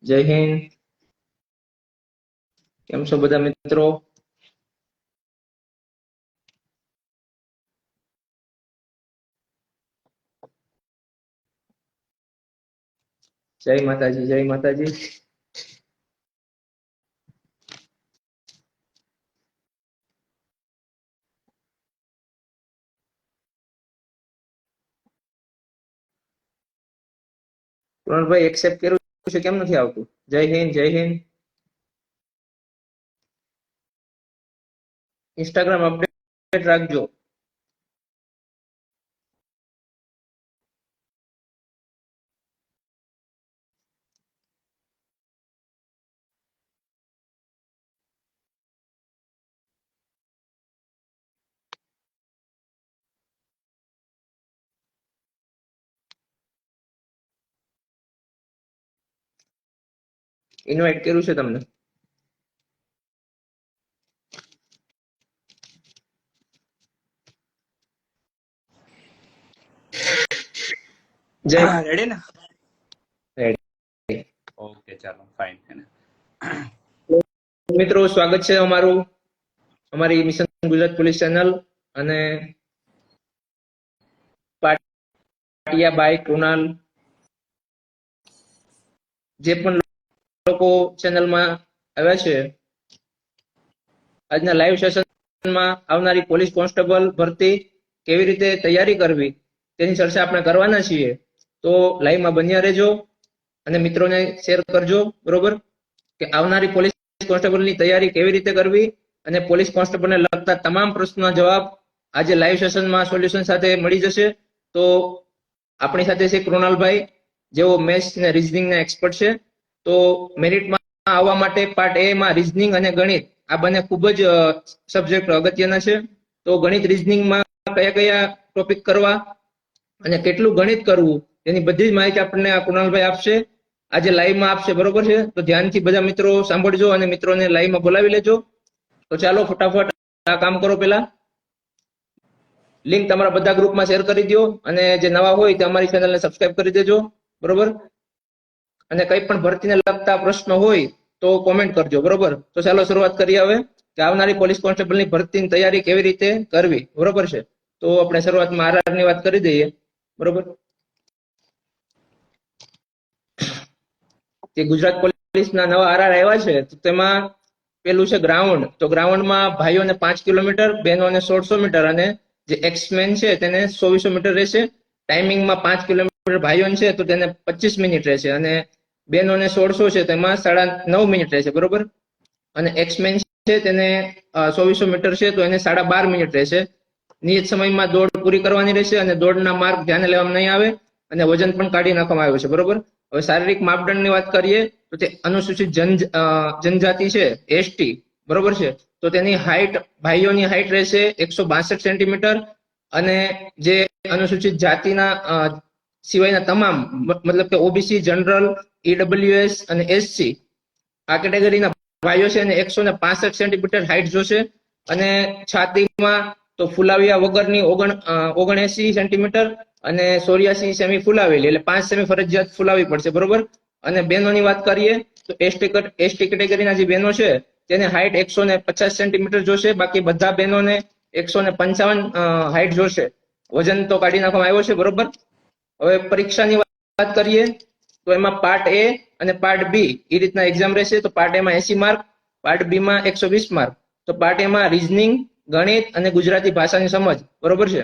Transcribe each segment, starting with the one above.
જય હિન્દ. કેમ છો બધા મિત્રો? જય માતાજી, જય માતાજી. કુણાલભાઈ એક્સેપ્ટ કર્યું છે, કેમ નથી આવતું? જય હિન્દ, જય હિન્દ. ઇન્સ્ટાગ્રામ અપડેટ રાખજો. ઇન્વાઇટ કર્યું છે તમને. જય રેડી ને? રેડી. ઓકે, ચાલો ફાઇન. મિત્રો, સ્વાગત છે અમારી મિશન ગુજરાત પોલીસ ચેનલ અને પાટિયા બાય કૃણાલ, જે પણ લોકો ચેનલમાં આવ્યા છે. આજના લાઈવ સેશનમાં આવનારી પોલીસ કોન્સ્ટેબલ ભરતી કેવી રીતે તૈયારી કરવી તેની ચર્ચા આપણે કરવાના છીએ. તો લાઈવમાં બન્યા રહેજો અને મિત્રોને શેર કરજો. બરોબર કે આવનારી પોલીસ કોન્સ્ટેબલની તૈયારી કેવી રીતે કરવી અને પોલીસ કોન્સ્ટેબલને લગતા તમામ પ્રશ્નોના જવાબ આજે લાઈવ સેશનમાં સોલ્યુશન સાથે મળી જશે. તો આપણી સાથે છે કૃણાલભાઈ, જેઓ મેથ્સ અને રીઝનિંગના એક્સપર્ટ છે. તો મેરિટમાં આવવા માટે પાર્ટ એ માં રીઝનિંગ અને ગણિત આ બંને ખૂબ જ સબ્જેક્ટ અગત્યના છે. તો ગણિત રીઝનિંગમાં કયા કયા ટોપિક કરવા અને કેટલું ગણિત કરવું તેની બધી જ માહિતી આપણને કૃણાલભાઈ આપશે, આજે લાઈવમાં આપશે. બરોબર છે? તો ધ્યાનથી બધા મિત્રો સાંભળજો અને મિત્રોને લાઈવમાં બોલાવી લેજો. તો ચાલો ફટાફટ આ કામ કરો. પેલા લિંક તમારા બધા ગ્રુપમાં શેર કરી દો અને જે નવા હોય તે અમારી ચેનલને સબસ્ક્રાઇબ કરી દેજો. બરોબર? અને કંઈ પણ ભરતીને લગતા પ્રશ્નો હોય તો કોમેન્ટ કરજો. બરોબર? તો ચાલો શરૂઆત કરીએ હવે કે આવનારી પોલીસ કોન્સ્ટેબલની ભરતીની તૈયારી કેવી રીતે કરવી. બરોબર છે? તો આપણે શરૂઆતમાં આરઆરની વાત કરી દઈએ. બરોબર? જે ગુજરાત પોલીસના નવા આરઆર આવ્યા છે તો તેમાં પેલું છે ગ્રાઉન્ડ. તો ગ્રાઉન્ડમાં ભાઈઓને 5 કિલોમીટર, બહેનોને 1600 મીટર અને જે એક્સમેન છે તેને 2400 મીટર રહેશે. ટાઈમિંગમાં 5 કિલોમીટર ભાઈઓને છે તો તેને 25 મિનિટ રહેશે અને બહેનોને 1600 છે તેમાં 9.5 મિનિટ રહેશે. બરોબર? અને એક્સમેન છે તેને 2400 મીટર છે તો એને 12.5 મિનિટ રહેશે. નિયત સમયમાં દોડ પૂરી કરવાની રહેશે અને દોડના માર્ક ધ્યાને લેવામાં નહીં આવે અને વજન પણ કાઢી નાખવામાં આવ્યું છે. બરોબર? હવે શારીરિક માપદંડની વાત કરીએ તો તે અનુસૂચિત જનજાતિ છે, એસટી. બરોબર છે? તો તેની હાઈટ, ભાઈઓની હાઈટ રહેશે 162 સેન્ટીમીટર અને જે અનુસૂચિત જાતિના સિવાયના તમામ મતલબ કે ઓબીસી, જનરલ, ઈડબ્લ્યુએસ અને એસસી આ કેટેગરીના ભાઈઓ છે અને 165 સેન્ટીમીટર હાઈટ જોશે. અને છાતીમાં તો ફુલાવ્યા વગરની 79 સેન્ટીમીટર અને 84 સેમી ફુલાવેલી, એટલે 5 સેમી ફરજિયાત ફુલાવી પડશે. બરોબર? અને બહેનોની વાત કરીએ તો એસટી કેટેગરીના જે બહેનો છે તેને હાઈટ 150 સેન્ટીમીટર જોશે. બાકી બધા બહેનોને 155 હાઈટ જોશે. વજન તો કાઢી નાખવામાં આવ્યો છે. બરોબર? હવે પરીક્ષાની વાત કરીએ તો એમાં પાર્ટ એ અને પાર્ટ બી એ રીતના એક્ઝામ રહેશે. તો પાર્ટ એમાં 80 માર્ક, પાર્ટ બી માં 120 માર્ક. તો પાર્ટ એમાં રીઝનિંગ, ગણિત અને ગુજરાતી ભાષાની સમજ. બરોબર છે?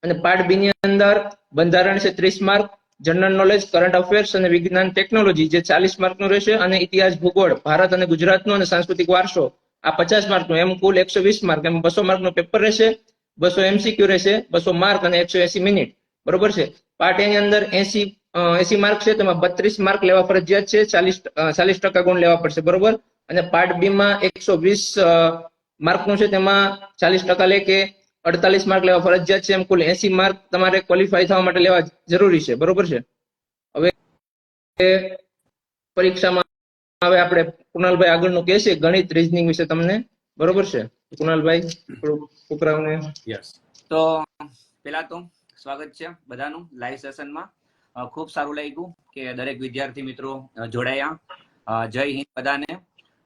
અને પાર્ટ બી ની અંદર બંધારણ છે 30 mark, general knowledge, current affairs અને વિજ્ઞાન ટેકનોલોજી જે 40 માર્કનું રહેશે અને ઇતિહાસ, ભૂગોળ, ભારત અને ગુજરાતનો અને સાંસ્કૃતિક વારસો આ 50 માર્કનું. એમ કુલ 120 માર્ક. એમ 200 માર્કનું પેપર રહેશે, 200 એમસીક્યુ રહેશે, 200 માર્ક અને 180 મિનિટ. બરોબર છે? પાર્ટ એ ની અંદર 80 માર્ક છે તેમાં 32 માર્ક લેવા ફરજિયાત છે, 40% ગુણ લેવા પડશે. બરોબર? અને પાર્ટ બી માં 120 માર્કનું છે તેમાં 40% લે કે 48 માર્ક લેવા ફરજિયાત છે. એમ કુલ 80 માર્ક તમારે ક્વોલિફાય થવા માટે લેવા જરૂરી છે. બરોબર છે? હવે પરીક્ષામાં હવે આપણે કુણાલભાઈ આગળનું કહેશે ગણિત, રીઝનિંગ વિશે તમને. બરોબર છે? કુણાલભાઈ થોડું છોકરાઓને. યસ. તો પહેલા તો સ્વાગત છે બધાનું લાઈવ સેશનમાં. ખૂબ સારું લાગ્યું કે દરેક વિદ્યાર્થી મિત્રો જોડાયા જય હિન્દ બધાને.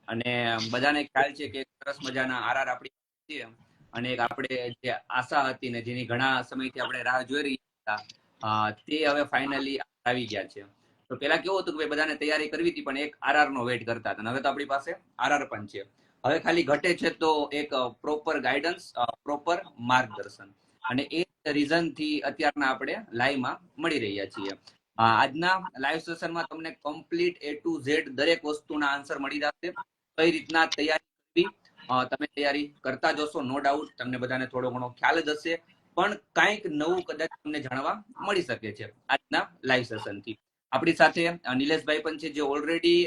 અને બધાને ખ્યાલ છે કે સરસ મજાના આરઆર આપણી છે અને એક આપણે જે આશા હતી ને જેની ઘણા સમયથી આપણે રાહ જોઈ રહ્યા હતા તે હવે ફાઇનલી આવી ગયા છે. તો પેલા કેવું હતું કે ભાઈ બધાને તૈયારી કરવી હતી પણ એક આરઆર નો વેઇટ કરતા હતા. હવે તો આપણી પાસે આરઆર પણ છે. હવે ખાલી ઘટે છે તો એક પ્રોપર ગાઈડન્સ, પ્રોપર માર્ગદર્શન, અને એ રીઝન થી અત્યારના આપણે લાઈવમાં મળી રહ્યા છીએ. આજના લાઈવ સેશનમાં તમને કમ્પ્લીટ A to Z દરેક વસ્તુના આન્સર મળી જશે. કઈ રીતના તૈયારી કરવી, તમે તૈયારી કરતા જશો, નો ડાઉટ તમને બધાને થોડો ઘણો ખ્યાલ જ હશે, પણ કંઈક નવું કદાચ તમને જાણવા મળી શકે છે આજના લાઈવ સેશનથી. આપણી સાથે નિલેશભાઈ પણ છે, જે ઓલરેડી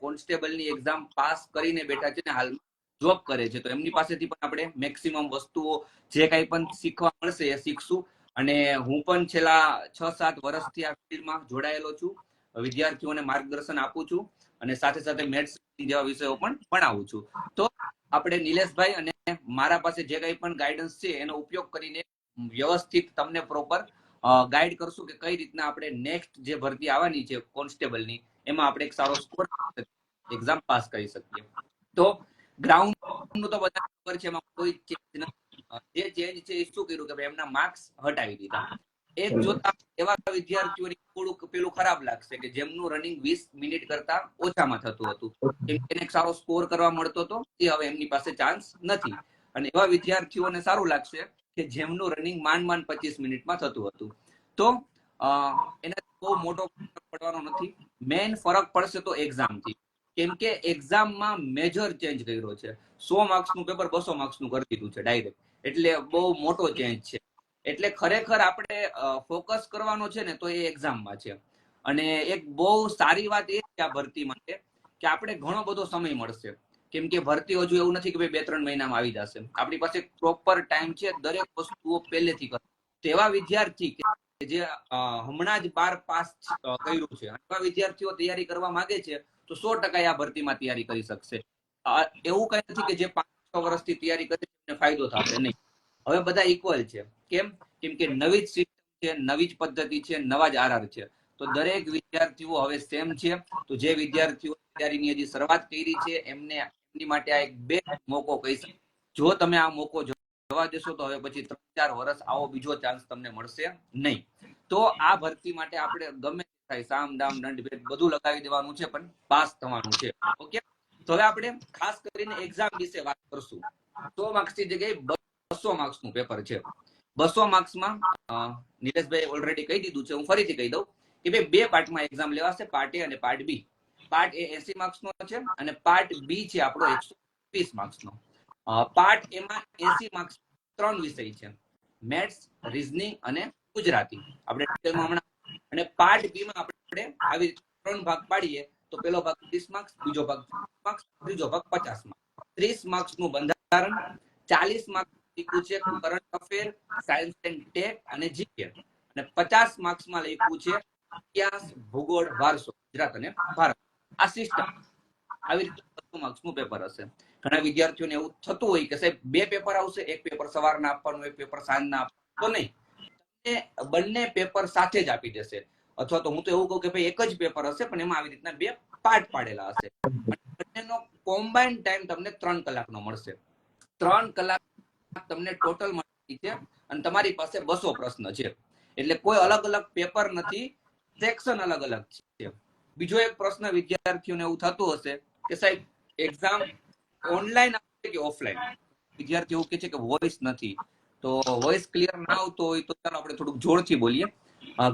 કોન્સ્ટેબલની એક્ઝામ પાસ કરીને બેઠા છે ને હાલમાં જોબ કરે છે. તો એમની પાસેથી પણ આપણે મેક્સિમમ વસ્તુઓ જે કંઈ પણ શીખવા મળશે એ શીખશું. અને હું પણ છેલ્લા 6-7 વર્ષથી આ ફિલ્ડમાં જોડાયેલો છું, વિદ્યાર્થીઓને માર્ગદર્શન આપું છું અને સાથે સાથે મેથ્સ જેવા વિષયો પણ ભણાવું છું. તો આપણે નિલેશભાઈ અને મારા પાસે જે કંઈ પણ ગાઈડન્સ છે એનો ઉપયોગ કરીને વ્યવસ્થિત તમને પ્રોપર ગાઈડ કરશું કે કઈ રીતના આપણે નેક્સ્ટ જે ભરતી આવવાની છે કોન્સ્ટેબલની, એમાં આપણે એક સારો સ્કોર એક્ઝામ પાસ કરી શકીએ. તો ગ્રાઉન્ડ નું તો બધા ખબર છે, એમાં કોઈ ચેન્જ નથી. જે ચેન્જ છે એ શું કર્યું કે ભાઈ એમના માર્ક્સ હટાવી દીધા. એક જોતા એવા વિદ્યાર્થીઓની થોડુંક પેલું ખરાબ લાગશે કે જેમનું રનિંગ 20 મિનિટ કરતા ઓછામાં થતું હતું, એને એક સારો સ્કોર કરવા મળતો હતો, એ હવે એમની પાસે ચાન્સ નથી. અને એવા વિદ્યાર્થીઓને સારું લાગશે કે જેમનું રનિંગ માંડ 25 મિનિટમાં થતું હતું. તો એના બહુ મોટો ફરક પડવાનો નથી. મેઇન ફરક પડશે તો એક્ઝામથી, કેમ કે એક્ઝામમાં મેજર ચેન્જ કર્યો છે. 100 માર્ક્સનું પેપર 200 માર્ક્સનું કરી દીધું છે ડાયરેક્ટ. એટલે બહુ મોટો ચેન્જ છે. એટલે ખરેખર આપણે ફોકસ કરવાનો છે ને તો એ એક્ઝામમાં છે. અને એક બહુ સારી વાત એ છે આ ભરતી માટે કે આપણે ઘણો બધો સમય મળશે, કેમ કે ભરતી હજુ એવું નથી કે ભાઈ 2-3 મહિનામાં આવી જશે. આપણી પાસે પ્રોપર ટાઈમ છે દરેક વસ્તુઓ પહેલેથી કરો. તેવા વિદ્યાર્થી કે જે હમણાં જ 12 પાસ કર્યું છે, એવા વિદ્યાર્થીઓ તૈયારી કરવા માંગે છે તો 100% આ ભરતીમાં તૈયારી કરી શકશે. એવું કઈ નથી કે જે 5-6 વર્ષથી તૈયારી કરે છે ફાયદો થશે, નહીં. હવે બધા ઇક્વલ છે. કેમ? કેમ કે નવી જ સિસ્ટમ છે, નવી જ પદ્ધતિ છે, નવા જ આરઆર છે. તો દરેક વિદ્યાર્થીઓ હવે સેમ છે. તો જે વિદ્યાર્થીઓ તૈયારીની હજી શરૂઆત કરી છે એમની માટે આ એક બેસ્ટ મોકો કહી શકાય. જો તમે આ મોકો જવા દેશો તો હવે પછી 3-4 વર્ષ આવો બીજો ચાન્સ તમને મળશે નહીં. તો આ ભરતી માટે આપણે ગમે થાય સામ દામ દંડ ભેદ બધું લગાવી દેવાનું છે, પણ પાસ થવાનું છે. ઓકે, તો હવે આપણે ખાસ કરીને એક્ઝામ વિશે વાત કરશું. 100 માર્ક્સની જગ્યાએ 200 માર્ક્સનું પેપર છે. 200 માર્ક્સમાં નિલેશભાઈ ઓલરેડી કહી દીધું છે, હું ફરીથી કહી દઉં કે ભાઈ 2 પાર્ટમાં એક્ઝામ લેવાશે, પાર્ટ એ અને પાર્ટ બી. પાર્ટ એ 80 માર્ક્સનો છે અને પાર્ટ બી છે આપણો 120 માર્ક્સનો. પાર્ટ એમાં 80 માર્ક્સ 3 વિષય છે, મેથ્સ, રીઝનિંગ અને ગુજરાતી. આપણે ડિટેલમાં હમણાં. અને પાર્ટ બી માં આપણે આવી 3 ભાગ પાડીએ તો પેલો ભાગ 30 માર્ક્સ, બીજો ભાગ 40 માર્ક્સ, ત્રીજો ભાગ 50 માર્ક્સ. 30 માર્ક્સનું બંધારણ, 40 માર્ક્સ લખ્યું છે current affair, science and tech અને જીકે, અને 50 માર્ક્સમાં લખ્યું છે ઇતિહાસ, ભૂગોળ, વારસો, ગુજરાત અને ભારત. આ સિસ્ટમ આવી રીતે 200 માર્ક્સનું પેપર હશે. ઘણા વિદ્યાર્થીઓને એવું થતું હોય કે સાહેબ 2 પેપર આવશે, એક પેપર સવારના આપવાનું, એક પેપર સાંજના આપવાનું. તો નહીં, બંને પેપર સાથે જ આપી દેશે. અથવા તો હું તો એવું કહું કે ભાઈ એક જ પેપર હશે પણ એમાં આવી રીતના 2 પાર્ટ પાડેલા હશે. બંનેનો કોમ્બાઇન્ડ ટાઈમ તમને 3 કલાકનો મળશે. 3 કલાક તમને ટોટલ મળી છે અને તમારી પાસે 200 પ્રશ્ન છે. એટલે કોઈ અલગ અલગ પેપર નથી, સેક્શન અલગ અલગ છે. બીજો એક પ્રશ્ન વિદ્યાર્થીઓને એવું થતું હશે કે સાહેબ એક્ઝામ ઓનલાઈન આવશે કે ઓફલાઈન? વિદ્યાર્થી એવું કહે છે કે વોઇસ નથી. તો વોઇસ ક્લિયર ના આવતો હોય તો ચાલો આપણે થોડુંક જોરથી બોલીએ.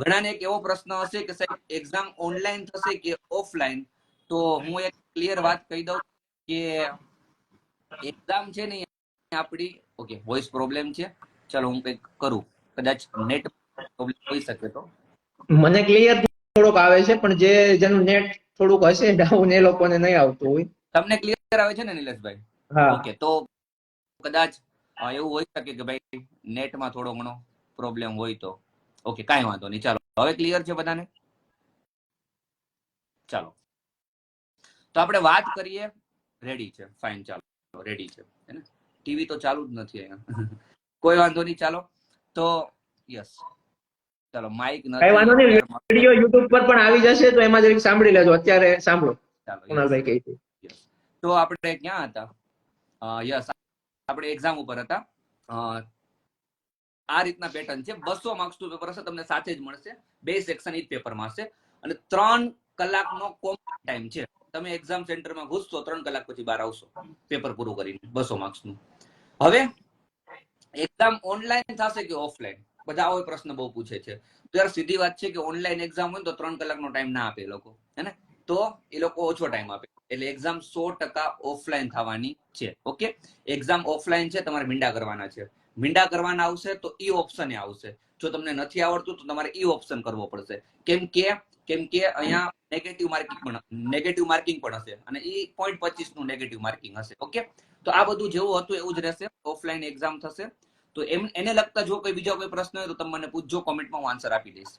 ઘણાને એક એવો પ્રશ્ન હશે કે સાહેબ એક્ઝામ ઓનલાઈન થશે કે ઓફલાઈન? તો હું એક ક્લિયર વાત કહી દઉં કે એક્ઝામ છે ને આપણી, ઓકે વોઇસ પ્રોબ્લેમ છે, ચાલો હું કંઈક કરું, કદાચ નેટ પ્રોબ્લેમ હોઈ શકે. તો મને ક્લિયર થોડુંક આવે છે, પણ જેનું નેટ થોડુંક હશે ડાઉન એ લોકોને નહીં આવતું હોય. તમને ક્લિયર આવે છે ને નિલેશભાઈ? હા. ઓકે, તો કદાચ એવું હોઈ શકે કે ભાઈ નેટમાં થોડો ઘણો પ્રોબ્લેમ હોય તો. ઓકે, કાંઈ વાંધો નહીં. ચાલો હવે ક્લિયર છે બધાને? ચાલો તો આપણે વાત કરીએ. રેડી છે? ફાઇન, ચાલો રેડી છે. ટીવી તો ચાલુ જ નથી અહીંયા. કોઈ વાંધો નહીં. ચાલો તો યસ, ચાલો માઇક કઈ વાંધો નહીં, નથી. વિડીયો યુટ્યુબ પર પણ આવી જશે તો એમાં જરીક સાંભળી લેજો. અત્યારે સાંભળો. ચાલો કુણાલભાઈ કહે છે. yes. તો આપણે ક્યાં હતા? યસ, આપણે એક્ઝામ ઉપર હતા. આ રીતના પેટર્ન છે. 200 માર્ક્સનું પેપર હશે, તમને સાથે જ મળશે. 2 સેક્શન ઈ પેપરમાં હશે અને 3 કલાકનો કોમ્પ્લીટ ટાઈમ છે. તમે એક્ઝામ સેન્ટરમાં ઘૂસશો, 3 કલાક પછી બહાર આવશો પેપર પૂરું કરીને 200 માર્ક્સનું. હવે એક્ઝામ ઓનલાઈન થશે કે ઓફલાઈન? બધા આવો પ્રશ્ન બહુ પૂછે છે. તો યાર સીધી વાત છે કે ઓનલાઈન એક્ઝામ હોય તો 3 કલાકનો ટાઈમ ના આપે એ લોકો, હે ને? તો એ લોકો ઓછો ટાઈમ આપે. એટલે એક્ઝામ 100% ઓફલાઈન થવાની છે. ઓકે, એક્ઝામ ઓફલાઈન છે, તમારે મીંડા કરવાના છે. મીંડા કરવાના આવશે તો ઈ ઓપ્શન આવશે. જો તમને નથી આવડતું તો તમારે ઈ ઓપ્શન કરવો પડશે. કેમ કે અહીંયા નેગેટિવ માર્કિંગ પણ હશે અને ઈ 0.25 નું નેગેટિવ માર્કિંગ હશે. ઓકે, તો આ બધું જેવું હતું એવું જ રહેશે. ઓફલાઈન એક્ઝામ થશે. તો એને લગતા જો કોઈ બીજો કોઈ પ્રશ્ન હોય તો તમે મને પૂછજો, કોમેન્ટમાં હું આન્સર આપી દઈશ.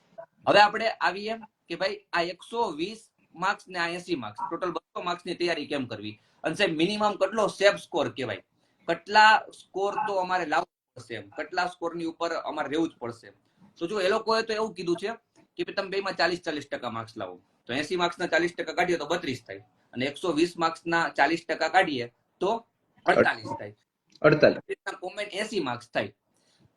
હવે આપણે આવીએ કે ભાઈ આ 120 માર્ક્સ ને આ 80 માર્ક્સ, ટોટલ 200 માર્ક્સની તૈયારી કેમ કરવી? અને સાહેબ મિનિમમ કેટલો સેફ સ્કોર કહેવાય? કેટલા સ્કોર તો અમારે લાવવો પડશે, કેટલા સ્કોરની ઉપર અમારે રહેવું જ પડશે? તો જો એ લોકોએ તો એવું કીધું છે કે તમે બેમાં 40% માર્ક્સ લાવો. તો 80 માર્ક્સના 40% કાઢીએ તો 32 થાય અને 120 માર્ક્સના 40% કાઢીએ તો 48 થાય. 48. કોમેન્ટ 80 માર્ક્સ થાય.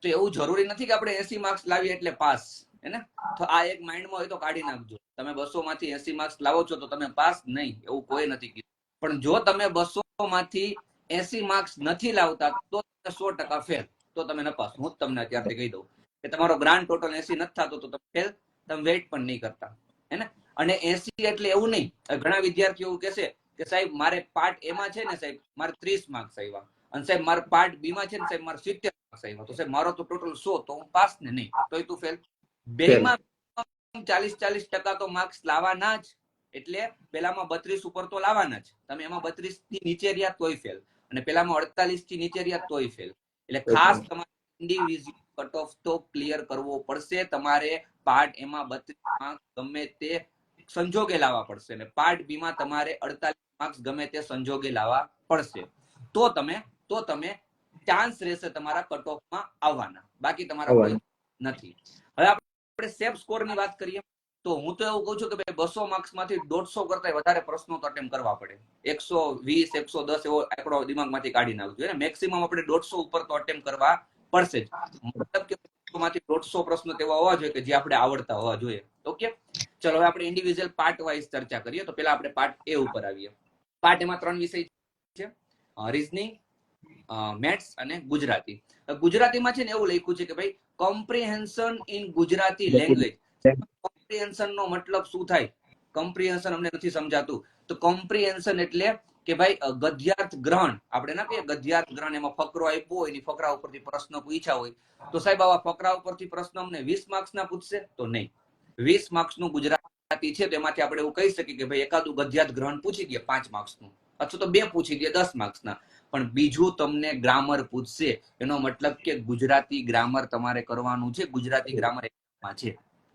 તો એવું જરૂરી નથી કે આપણે 80 માર્ક્સ લાવીએ એટલે પાસ, હે ને? તો આ એક માઇન્ડમાં હોય તો કાઢી નાખજો. તમે 200 માંથી 80 માર્ક્સ લાવો છો તો તમે પાસ નહીં, એવું કોઈ નથી કીધું. પણ જો તમે 200 માંથી 80 માર્ક્સ નથી લાવતા તો તમે 100% ફેલ, તો તમે નપાસ. હું તમને અત્યારથી કહી દઉં કે તમારો ગ્રાન્ડ ટોટલ 80 નથી થતો તો તમે ફેલ, તમે વેઇટ પણ નહીં કરતા, હે ને? અને 80 એટલે એવું નહીં. ઘણા વિદ્યાર્થીઓ એવું કહેશે કે સાહેબ મારે પાર્ટ એમાં છે ને સાહેબ મારે 30 માર્ક્સ આવ્યા અને સાહેબ મારે પાર્ટ બી માં છે ને સાહેબ મારે 70 માર્ક્સ આવ્યા, તો સાહેબ મારો તો ટોટલ 100, તો હું પાસ ને નહીં, તોય તું ફેલ. બેમાં 40% તો માર્ક્સ લાવવાના જ. એટલે પેલામાં 32 ઉપર તો લાવવાના જ. તમે એમાં 32 થી નીચે રહ્યા તોય ફેલ અને પેલામાં 48 થી નીચે રહ્યા તોય ફેલ. એટલે ખાસ તમારે ઇન્ડિવિજ્યુઅલ કટ ઓફ તો ક્લિયર કરવો પડશે. તમારે પાર્ટ એમાં 32 માર્ક્સ ગમે તે સંજોગે લાવવા પડશે અને પાર્ટ બી માં તમારે 48 માર્ક્સ ગમે તે સંજોગે લાવવા પડશે. તો તમે ચાન્સ રહેશે તમારા કટ ઓફમાં આવવાના, બાકી તમારા કોઈ નથી. હવે આપણે સેફ સ્કોર ની વાત કરીએ તો હું તો એવું કહું છું કે ભાઈ 200 માર્ક્સ માંથી 150 કરતા વધારે પ્રશ્નો તો અટેમ્પ કરવા પડે. 120 110 એવો આંકડો દિમાગમાંથી કાઢી નાખજો ને. મેક્સિમમ આપણે 150 ઉપર તો અટેમ્પ કરવા પડશે જ. મતલબ કે માંથી 150 પ્રશ્નો તેવા હોવા જોઈએ કે જે આપણે આવડતા હોવા જોઈએ. ઓકે, ચલો હવે આપણે ઇન્ડિવિજ્યુઅલ પાર્ટ વાઇઝ ચર્ચા કરીએ. તો પેલા આપણે પાર્ટ એ ઉપર આવીએ. પાર્ટ એમાં 3 વિષય છે, રીઝનિંગ, મેથ્સ અને ગુજરાતી. ગુજરાતીમાં છે ને એવું લખ્યું છે કે ભાઈ comprehension in Gujarati language. Comprehension નો મતલબ શું થાય? કોમ્પ્રિહેન્શન અમને નથી સમજાતું. તો કોમ્પ્રિહેન્શન એટલે કે ભાઈ ગદ્યાર્થ ગ્રહણ. આપણે ના કહીએ ગદ્યાર્થ ગ્રહણ, એમાં ફકરો આપ્યો હોય ને ફકરા ઉપરથી પ્રશ્ન પૂછ્યા હોય. તો સાહેબ આવા ફકરા ઉપરથી પ્રશ્ન અમને 20 માર્ક્સ ના પૂછશે? તો નહીં. 20 માર્ક્સ નું ગુજરાતી છે, તેમાંથી આપણે એવું કહી શકીએ કે ભાઈ એકાદું ગદ્યાર્થ ગ્રહણ પૂછી દે 5 માર્ક્સ નું, અથવા તો 2 પૂછી દે 10 માર્ક્સ ના. પણ બીજું તમને ગ્રામર પૂછશે. એનો મતલબ કે ગુજરાતી ગ્રામર તમારે કરવાનું છે. ગુજરાતી ગ્રામર એક્ઝામમાં છે.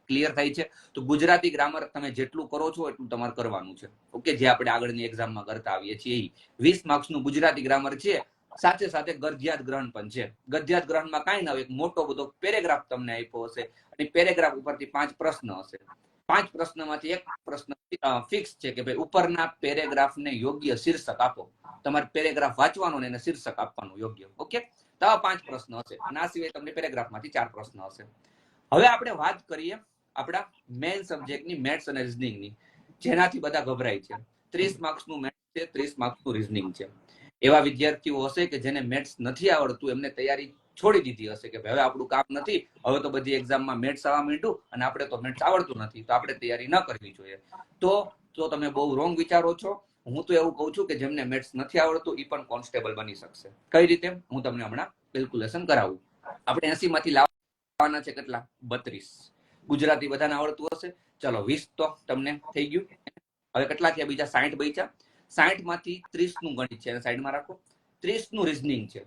ક્લિયર થાય છે? તો ગુજરાતી ગ્રામર તમે જેટલું કરો છો એટલું તમારે કરવાનું છે. ઓકે, જે આપણે આગળની એક્ઝામમાં કરતા આવીએ છીએ. 20 માર્ક્સ નું ગુજરાતી ગ્રામર છે, સાથે સાથે ગદ્યાર્થ ગ્રહણ પણ છે. ગદ્યાર્થ ગ્રહણમાં કાંઈ ના હોય, એક મોટો બધો પેરેગ્રાફ તમને આપ્યો હશે અને પેરેગ્રાફ ઉપરથી 5 પ્રશ્ન હશે. 5 પ્રશ્નમાંથી એક પ્રશ્ન ફિક્સ છે કે ભાઈ ઉપરના પેરેગ્રાફને યોગ્ય શીર્ષક આપો. તમારે પેરેગ્રાફ વાંચવાનો ને એને શીર્ષક આપવાનું યોગ્ય. ઓકે, તો આ 5 પ્રશ્ન હશે અને આ સિવાય તમને પેરેગ્રાફમાંથી 4 પ્રશ્ન હશે. હવે આપણે વાત કરીએ આપણા મેઇન સબ્જેક્ટની, મેથ્સ અને રીઝનિંગની, જેનાથી બધા ગભરાય છે. 30 માર્ક્સનું મેથ્સ છે, 30 માર્ક્સનું રીઝનિંગ છે. એવા વિદ્યાર્થીઓ હશે કે જેને મેથ્સ નથી આવડતું, એમને તૈયારી છોડી દીધી હશે કે હવે આપણું કામ નથી, હવે તો બધી એક્ઝામમાં મેથ્સ આવવા માંડ્યું અને આપણે તો મેથ્સ આવડતું નથી, તો આપણે તૈયારી ન કરવી જોઈએ. તો તમે બહુ રોંગ વિચારો છો. હું તો એવું કહું છું કે જેમને મેથ્સ નથી આવડતું એ પણ કોન્સ્ટેબલ બની શકશે. કઈ રીતે? હું તમને હમણાં કેલ્ક્યુલેશન કરાવું. આપણે 80 માંથી લાવવાના છે કેટલા? 32. ગુજરાતી બધાને આવડતું હશે. ચલો 20 તો તમને થઈ ગયું. હવે કેટલા થયા? બીજા 60 બચ્યા. 60 માંથી 30 નું ગણિત છે, સાઈડમાં રાખો. 30 નું રીઝનિંગ છે.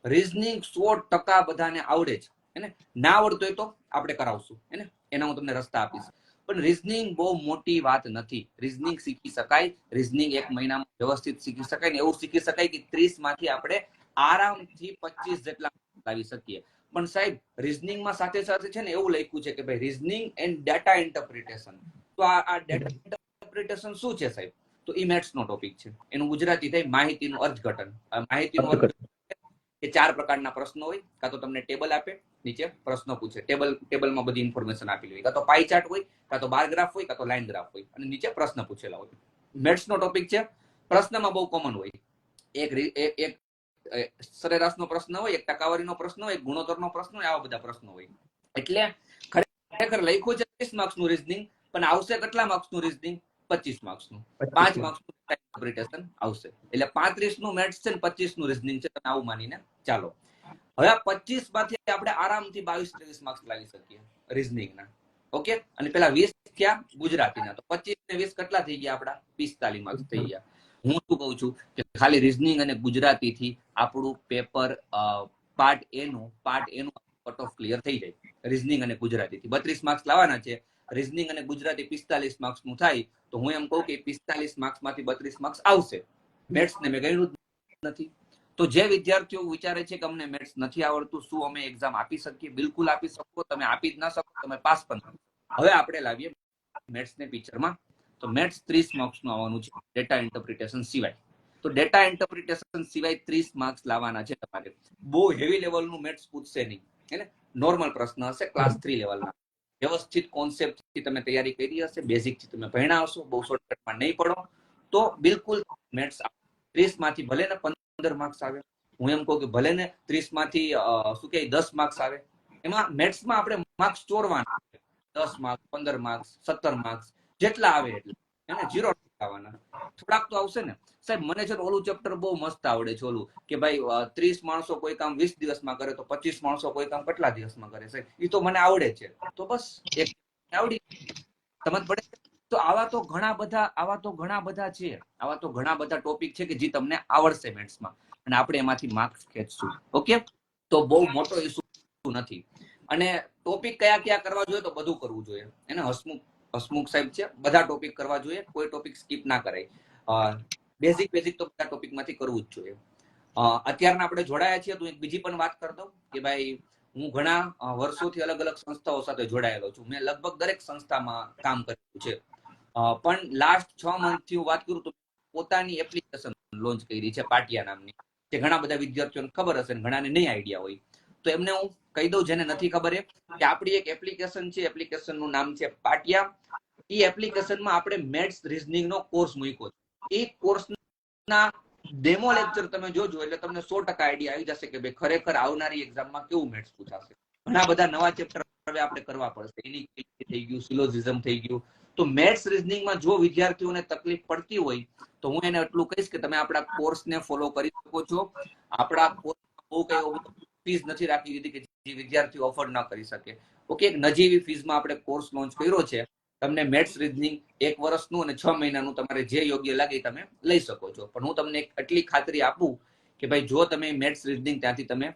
રીઝનિંગ 100% બધાને આવડે છે, હે ને? ના આવડતું હોય તો આપણે કરાવશું, હે ને? એના હું તમને રસ્તા આપીશ. પણ રીઝનિંગ બહુ મોટી વાત નથી. રીઝનિંગ શીખી શકાય. રીઝનિંગ 1 મહિનામાં વ્યવસ્થિત શીખી શકાય ને એવું શીખી શકાય કે 30 માંથી આપણે આરામથી 25 જેટલા લાવી શકીએ. પણ સાહેબ રીઝનિંગમાં સાથે સાથે છે ને એવું લખ્યું છે કે ભાઈ રીઝનિંગ એન્ડ ડેટા ઇન્ટરપ્રિટેશન. તો આ ડેટા ઇન્ટરપ્રિટેશન શું છે સાહેબ? તો તો એ મેથ્સ નો ટોપિક છે. એનું ગુજરાતી થાય માહિતીનું અર્થઘટન. માહિતીનું અર્થઘટન એ 4 પ્રકારના પ્રશ્નો હોય. કાં તો તમને ટેબલ આપે, નીચે પ્રશ્નો પૂછે, ટેબલમાં બધી ઇન્ફોર્મેશન આપેલી હોય, કાં તો પાઈ ચાર્ટ હોય, કાં તો બાર ગ્રાફ હોય, કાં તો લાઈન ગ્રાફ હોય, અને નીચે પ્રશ્ન પૂછેલા હોય. મેથ્સ નો ટોપિક છે. પ્રશ્નમાં બહુ કોમન હોય, એક સરેરાશનો પ્રશ્ન હોય, એક ટકાવારીનો પ્રશ્ન હોય, એક ગુણોત્તરનો પ્રશ્ન હોય, આવા બધા પ્રશ્નો હોય. એટલે ખરેખર લખ્યું છે 30 માર્ક્સનું રીઝનિંગ, પણ આવશે કેટલા માર્ક્સનું રીઝનિંગ? 25 માર્ક્સનું. 5 માર્ક્સનું ઇન્ટરપ્રિટેશન આવશે. એટલે 35 નું મેથ્સ છે ને 25 નું રીઝનિંગ છે. તમે આવું માનીને ચાલો. હવે આ 25 માંથી આપણે આરામથી 22-23 માર્ક્સ લાવી શકીએ રીઝનિંગના. ઓકે, અને પેલા 20 થયા ગુજરાતીના, તો 25 ને 20 કેટલા થઈ ગયા? આપડા 45 માર્ક્સ થઈ ગયા. હું શું કહું છું કે ખાલી રીઝનિંગ અને ગુજરાતી થી આપણું પેપર પાર્ટ એ નું કટ ઓફ ક્લિયર થઈ જાય. રીઝનિંગ અને ગુજરાતી થી 32 માર્ક્સ લાવવાના છે. રીઝનિંગ અને ગુજરાતી 45 માર્ક્સ નું થાય, તો હું એમ કહું કે 45 માર્ક્સ માંથી 32 માર્ક્સ આવશે. મેથ્સ ને મેં ગણ્યું જ નથી. તો જે વિદ્યાર્થીઓ વિચારે છે કે અમને મેથ્સ નથી આવડતું, શું અમે એક્ઝામ આપી શકીએ? બિલકુલ આપી શકો. તમે આપી જ ના શકો, તમે પાસ પણ. હવે આપણે લાવીએ મેથ્સ ને પિક્ચરમાં. તો મેથ્સ 30 માર્ક્સ નું આવવાનું છે, ડેટા ઇન્ટરપ્રિટેશન સિવાય. તો ડેટા ઇન્ટરપ્રિટેશન સિવાય 30 માર્ક્સ લાવવાના છે તમારે. બહુ હેવી લેવલનું મેથ્સ પૂછશે નહીં, હે નોર્મલ પ્રશ્ન હશે, ક્લાસ 3 લેવલના. વ્યવસ્થિત કોન્સેપ્ટ થી તમે તૈયારી કરી હશે, બેઝિક થી તમે ભણ્યા હશો, બહુ શોર્ટકટમાં નહીં પડો, તો બિલકુલ મેથ્સ 30 માંથી ભલે ને 15 માર્ક્સ આવે, હું એમ કહું કે ભલે ને 30 માંથી શું કે 10 માર્ક્સ આવે. એમાં મેથ્સમાં આપણે માર્ક્સ ચોરવાના, 10 માર્ક્સ, 15 માર્ક્સ, 17 માર્ક્સ, જેટલા આવે એટલે એને 0 આવવાના. થોડાક તો આવશે ને. સાહેબ મને છે ઓલું ચેપ્ટર બહુ મસ્ત આવડે છે, ઓલું કે ભાઈ 30 માણસો કોઈ કામ 20 દિવસમાં કરે, તો 25 માણસો કોઈ કામ કેટલા દિવસમાં કરે? સાહેબ એ તો મને આવડે છે, તો બસ એક આવડી સમજ પડે. તો આવા તો ઘણા બધા છે, આવા તો ઘણા બધા ટોપિક છે કે જે તમને આવડશે મેથ્સમાં, અને આપણે એમાંથી માર્ક્સ ખેંચશું. ઓકે, તો બહુ મોટો ઇસ્યુ નથી. અને ટોપિક કયા કરવા જોઈએ? તો બધું કરવું જોઈએ. એને હસમુખ સાહેબ છે, બધા ટોપિક કરવા જોઈએ, કોઈ ટોપિક સ્કીપ ના કરાય. બેઝિક તો બધા ટોપિક માંથી કરવું જ જોઈએ. અત્યારના આપણે જોડાયા છીએ, તો એક બીજી પણ વાત કરી દઉં કે ભાઈ હું ઘણા વર્ષોથી અલગ અલગ સંસ્થાઓ સાથે જોડાયેલો છું. મેં લગભગ દરેક સંસ્થામાં કામ કર્યું છે. પણ લાસ્ટ 6 મંથથી હું વાત કરું તો પોતાની એપ્લિકેશન લોન્ચ કરી છે, પાટિયા નામની, જે ઘણા બધા વિદ્યાર્થીઓને ખબર હશે ને ઘણાને નહીં આઈડિયા હોય. તો એમને હું કહી દઉં, જેને નથી ખબર એ, કે આપણી એક એપ્લિકેશન છે. એપ્લિકેશનનું નામ છે પાટિયા. એ એપ્લિકેશનમાં આપણે મેથ્સ રીઝનિંગ નો કોર્સ મૂક્યો છે. એ કોર્સના ડેમો લેક્ચર તમે જોજો એટલે તમને 100% આઈડિયા આવી જશે કે ભાઈ ખરેખર આવનારી એક્ઝામમાં કેવું મેથ્સ પૂછાશે. ઘણા બધા નવા ચેપ્ટર હવે આપણે કરવા પડશે. ઇનિક્વાલિટી થઈ ગયું, સિલોજિઝમ થઈ ગયું. તો મેથ્સ રીઝનિંગમાં જો વિદ્યાર્થીઓને તકલીફ પડતી હોય, તો હું એને એટલું કહીશ કે તમે આપણા કોર્સને ફોલો કરી શકો છો. આપણા કોર્સમાં બહુ કઈ ફીસ નથી રાખી દીધી કે જે વિદ્યાર્થીઓ અફોર્ડ ના કરી શકે. ઓકે, એક નજીવી ફીસમાં આપણે કોર્સ લોન્ચ કર્યો છે. તમને મેથ્સ રીઝનિંગ 1 વર્ષનું અને 6 મહિનાનું તમારે જે યોગ્ય લાગે તમે લઈ શકો છો. પણ હું તમને એટલી ખાતરી આપું કે ભાઈ જો તમે મેથ્સ રીઝનિંગ ત્યાંથી તમે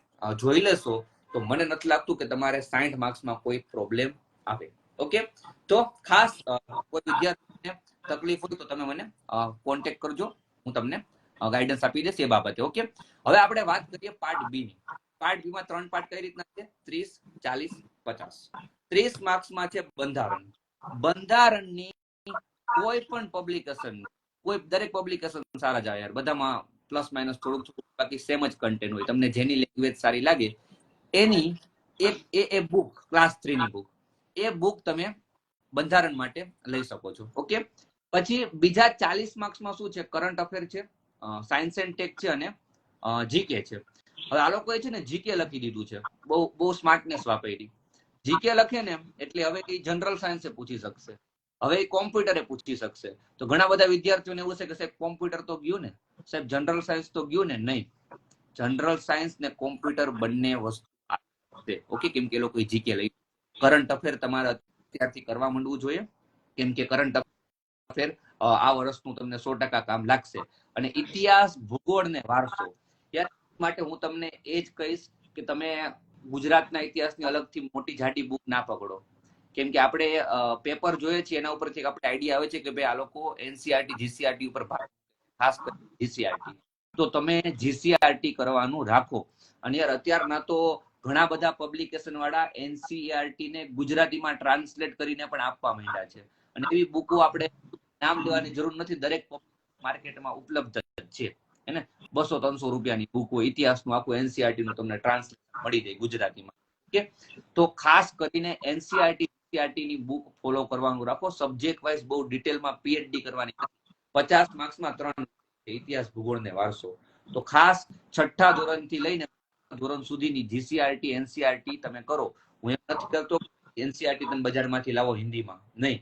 જોઈ લેશો, તો મને નથી લાગતું કે તમારે 60 માર્ક્સમાં કોઈ પ્રોબ્લેમ આવે. ઓકે, તો ખાસ કોઈ વિદ્યાર્થીને તકલીફ હોય તો તમે મને કોન્ટેક્ટ કરજો, હું તમને ગાઈડન્સ આપી દઈશ એ બાબતે. ઓકે, હવે આપણે વાત કરીએ પાર્ટ બી ની. પાર્ટ બી માં 3 પાર્ટ કઈ રીતના છે? 30, 40, 50. 30 માર્ક્સમાં છે બંધારણ. બંધારણની કોઈ પણ પબ્લિકેશન, દરેક પબ્લિકેશન સારા જ આવે યાર, બધામાં પ્લસ માઇનસ થોડુંક, બાકી સેમ જ કન્ટેન્ટ હોય. તમને જેની લેંગ્વેજ સારી લાગે એની એક બુક, ક્લાસ 3 ની બુક, એ બુક તમે બંધારણ માટે લઈ શકો છો. ઓકે, પછી બીજા 40 માર્ક્સમાં શું છે? કરંટ અફેર છે, સાયન્સ એન્ડ ટેક છે, અને જીકે છે. હવે આ લોકોએ છે ને જીકે લખી દીધું છે, બહુ સ્માર્ટનેસ વાપરી. જીકે લખે ને એટલે હવે એ જનરલ સાયન્સે પૂછી શકશે, હવે એ કોમ્પ્યુટરે પૂછી શકશે. તો ઘણા બધા વિદ્યાર્થીઓને એવું છે કે સાહેબ કોમ્પ્યુટર તો ગયું ને, સાહેબ જનરલ સાયન્સ તો ગયું ને. નહીં, જનરલ સાયન્સ ને કોમ્પ્યુટર બંને વસ્તુ છે. ઓકે, કેમ કે લોકો જીકે લઈ. કરંટ અફેર તમારે અત્યારથી કરવા માંડવું જોઈએ, કેમ કે કરંટ અફેર આ વર્ષનું તમને 100% કામ લાગશે. અને ઇતિહાસ, ભૂગોળ ને વારસો માટે હું તમને એ જ કહીશ કે તમે ગુજરાતના ઇતિહાસની અલગથી મોટી જાડી બુક ના પકડો, કેમ કે આપણે પેપર જોઈએ છીએ એના ઉપરથી આપણે આઈડિયા આવે છે કે ભાઈ આ લોકો એનસીઆરટી, જીસીઆરટી ઉપર ખાસ કરીને જીસીઆરટી. તો તમે જીસીઆરટી કરવાનું રાખો. અને યાર અત્યારના તો ઘણા બધા પબ્લિકેશન વાળા એનસીઆરટી ને ગુજરાતીમાં ટ્રાન્સલેટ કરીને પણ આપવા માંડ્યા છે. અને એવી બુકો આપણે નામ લેવાની જરૂર નથી, દરેક માર્કેટમાં ઉપલબ્ધ જ છે. એને 200-300 રૂપિયાની બુક હોય, ઇતિહાસનું આખું એનસીઆરટી નું તમને ટ્રાન્સલેશન મળી જાય ગુજરાતીમાં. ઓકે, તો ખાસ કરીને એનસીઆરટી ની બુક ફોલો કરવાનું રાખો. સબ્જેક્ટ વાઇઝ બહુ ડિટેલમાં પીએચડી કરવાની નથી. 50 માર્ક્સમાં 3 ઇતિહાસ, ભૂગોળ ને વારસો. તો ખાસ 6ઠા ધોરણથી લઈને ધોરણ સુધીની જીસીઆરટી એનસીઆરટી તમે કરો. હું એમ નથી કરતો એનસીઆરટી તમે બજારમાંથી લાવો હિન્દીમાં, નહીં.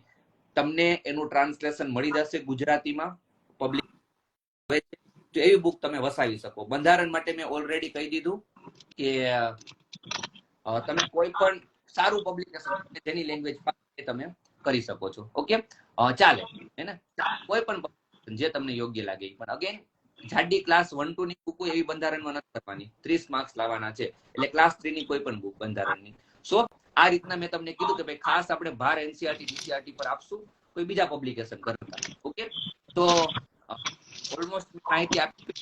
તમને એનું ટ્રાન્સલેશન મળી જશે ગુજરાતીમાં, પબ્લિક તો એવી બુક તમે વસાવી શકો. બંધારણ માટે મેં ઓલરેડી કહી દીધું કે તમે કોઈ પણ સારું પબ્લિકેશન જેની લેંગ્વેજ તમે કરી શકો છો. ઓકે, ચાલે હે, કોઈ પણ જે તમને યોગ્ય લાગે. પણ અગેન જાડી ક્લાસ 1-2 ની બુક એવી બંધારણમાં નથી કરવાની. 30 માર્ક્સ લાવવાના છે, એટલે ક્લાસ 3 ની કોઈ પણ બુક બંધારણની. સો આ રીતના મેં તમને કીધું કે ભાઈ ખાસ આપણે ભાર એનસીઆરટી જીસીઆરટી પર આપશું, કોઈ બીજા પબ્લિકેશન કરતા. ઓકે, તો ઓલમોસ્ટ માહિતી આપી.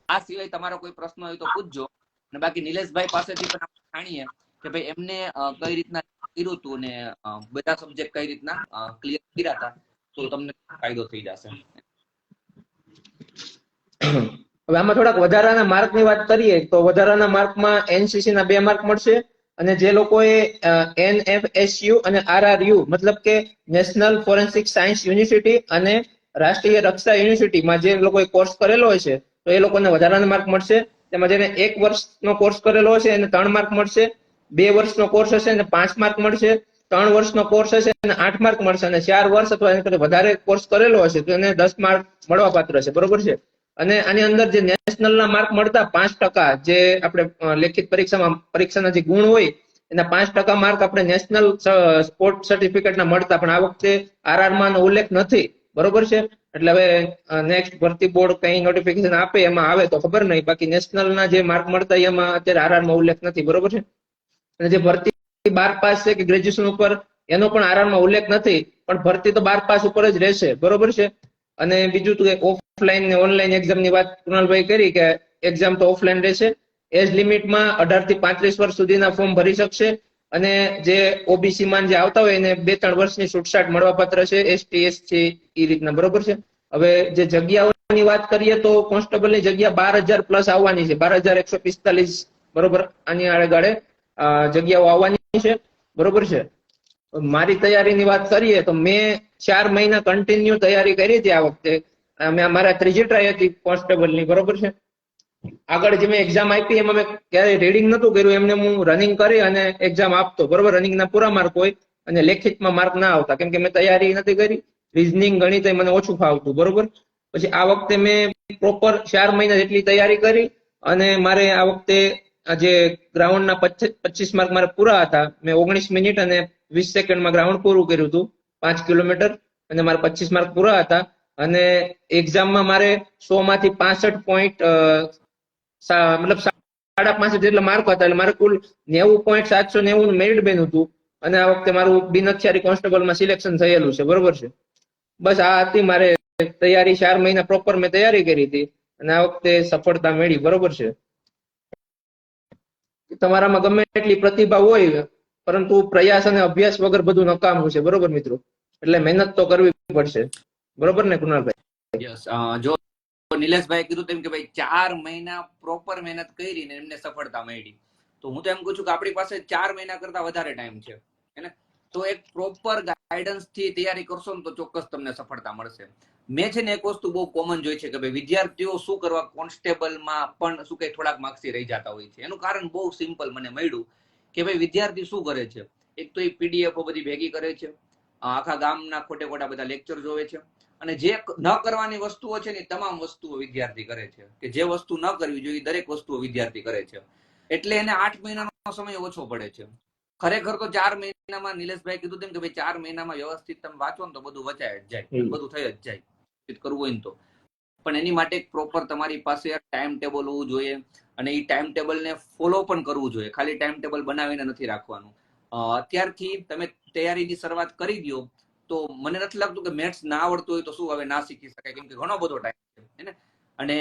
આ સિવાય તમારો કોઈ પ્રશ્ન હોય તો પૂછજો. અને બાકી નિલેશભાઈ પાસેથી પણ આપણે જાણીએ કે ભાઈ એમને કઈ રીતના કર્યું હતું ને બધા સબ્જેક્ટ કઈ રીતના ક્લિયર કર્યા હતા, તો તમને ફાયદો થઈ જશે. હવે આમાં થોડાક વધારાના માર્કની વાત કરીએ તો વધારાના માર્કમાં એનસીસી ના 2 માર્ક મળશે, અને જે લોકોએ એનએફએસયુ અને આરઆરયુ મતલબ કે નેશનલ ફોરેન્સિક સાયન્સ યુનિવર્સિટી અને રાષ્ટ્રીય રક્ષા યુનિવર્સિટીમાં જે લોકોએ કોર્સ કરેલો હશે તો એ લોકોને વધારાના માર્ક મળશે. તેમાં જેને 1 વર્ષનો કોર્સ કરેલો હશે એને 3 માર્ક મળશે, 2 વર્ષનો કોર્સ હશે એને 5 માર્ક મળશે, 3 વર્ષનો કોર્સ હશે એને 8 માર્ક મળશે, અને 4 વર્ષ અથવા એના કરતા વધારે કોર્સ કરેલો હશે તો એને 10 માર્ક મળવા પાત્ર છે. બરોબર છે. અને આની અંદર જે નેશનલના માર્ક મળતા 5%, જે આપણે લેખિત પરીક્ષાના જે ગુણ હોય એના 5% માર્ક આપણે નેશનલ સ્પોર્ટ સર્ટિફિકેટના મળતા, પણ આ વખતે આરઆરમાં ઉલ્લેખ નથી. બરોબર છે. એટલે હવે નેક્સ્ટ ભરતી બોર્ડ કઈ નોટિફિકેશન આપે એમાં આવે તો ખબર નહીં. બાકી નેશનલના જે માર્ક મળતા એમાં અત્યારે આરઆરમાં ઉલ્લેખ નથી. બરોબર છે. અને જે ભરતી 12 પાસ છે કે ગ્રેજ્યુએશન ઉપર એનો પણ આરઆરમાં ઉલ્લેખ નથી, પણ ભરતી તો 12 પાસ ઉપર જ રહેશે. બરોબર છે. અને બીજું તો ઓફલાઈન ને ઓનલાઈન એક્ઝામની વાત કૃણાલભાઈ કરી કે એક્ઝામ તો ઓફલાઈન રહેશે. એજ લિમિટમાં 18 થી 35 વર્ષ સુધીના ફોર્મ ભરી શકશે, અને જે ઓબીસી માં જે આવતા હોય એને 2-3 વર્ષની છૂટછાટ મળવા પાત્ર છે. એસટી એસસી એ રીતના. બરોબર છે. હવે જે જગ્યાઓની વાત કરીએ તો કોન્સ્ટેબલની જગ્યા 12,000 પ્લસ આવવાની છે, 12,145. બરોબર, આની આડેગાળે જગ્યાઓ આવવાની છે. બરોબર છે. મારી તૈયારીની વાત કરીએ તો મેં 4 મહિના કન્ટિન્યુ તૈયારી કરી હતી આ વખતે. મારા 3જી ટ્રાય હતી કોન્સ્ટેબલની. બરોબર છે. આગળ જે મેં એક્ઝામ આપી એમાં મેં ક્યારેય રીડિંગ નતું કર્યું, એમને હું રનિંગ કરી અને એક્ઝામ આપતો. બરોબર, રનિંગના પૂરા માર્ક હોય અને લેખિતમાં માર્ક ના આવતા, કેમ કે મેં તૈયારી નથી કરી. રીઝનિંગ ગણિત મને ઓછું ફાવતું. બરોબર. પછી આ વખતે મેં પ્રોપર 4 મહિના જેટલી તૈયારી કરી, અને મારે આ વખતે જે ગ્રાઉન્ડના 25 માર્ક મારે પૂરા હતા. મેં 19 મિનિટ અને 20 સેકન્ડમાં ગ્રાઉન્ડ પૂરું કર્યું હતું, 5 કિલોમીટર, અને મારે 25 માર્ક પૂરા હતા. અને એક્ઝામમાં મારે 100 માંથી 65 પોઈન્ટ મતલબ 65 જેટલા માર્ક હતા, એટલે મારે કુલ 90.790 મેરિટ બેન હતું. અને આ વખતે મારું બિન અખિયારી કોન્સ્ટેબલમાં સિલેક્શન થયેલું છે. બરોબર છે. બસ આ હતી મારે તૈયારી. 4 મહિના પ્રોપર મેં તૈયારી કરી હતી અને આ વખતે સફળતા મળી. બરોબર છે. તમારામાં ગમે એટલી પ્રતિભા હોય, પરંતુ પ્રયાસ અને અભ્યાસ વગર બધું નકામું છે. બરોબર મિત્રો, એટલે મહેનત તો કરવી પડશે. બરોબર ને કૃણાલભાઈ? યસ. જો નિલેશભાઈ કીધું તેમ કે ભાઈ 4 મહિના પ્રોપર મહેનત કરી ને એમને સફળતા મળી, તો હું તો એમ કહું છું કે આપણી પાસે 4 મહિના કરતા વધારે ટાઈમ છે, હે. તો એક પ્રોપર ગાઈડન્સ થી તૈયારી કરશો ને તો ચોક્કસ તમને સફળતા મળશે. મેં છે ને એક વસ્તુ બહુ કોમન જોઈ છે કે ભાઈ વિદ્યાર્થીઓ શું કરવા કોન્સ્ટેબલમાં પણ શું કઈ થોડાક માર્ક્સથી રહી જતા હોય છે. એનું કારણ બહુ સિમ્પલ મને મળ્યું કે ભાઈ વિદ્યાર્થી શું કરે છે, એક તો એ પીડીએફો બધી ભેગી કરે છે, આખા ગામના ખોટે ખોટા બધા લેક્ચર જોવે છે, અને જે ન કરવાની વસ્તુઓ છે ને તમામ વસ્તુઓ વિદ્યાર્થી કરે છે, કે જે વસ્તુ ન કરવી જોઈએ દરેક વસ્તુઓ વિદ્યાર્થી કરે છે. એટલે એને 8 મહિનાનો સમય ઓછો પડે છે. ખરેખર તો 4 મહિનામાં નિલેશભાઈ કીધું તેમ કે ભાઈ 4 મહિનામાં વ્યવસ્થિત તમે વાંચો ને તો બધું વચાય જ જાય, બધું થઈ જ જાય કરવું હોય ને તો. પણ એની માટે પ્રોપર તમારી પાસે ટાઈમ ટેબલ હોવું જોઈએ, અને એ ટાઈમ ટેબલને ફોલો પણ કરવું જોઈએ. ખાલી ટાઈમ ટેબલ બનાવીને નથી રાખવાનું. અત્યારથી તમે તૈયારીની શરૂઆત કરી દો તો મને નથી લાગતું કે મેથ્સ ના આવડતું હોય તો શું હવે ના શીખી શકાય, કેમ કે ઘણો બધો ટાઈમ છે ને. અને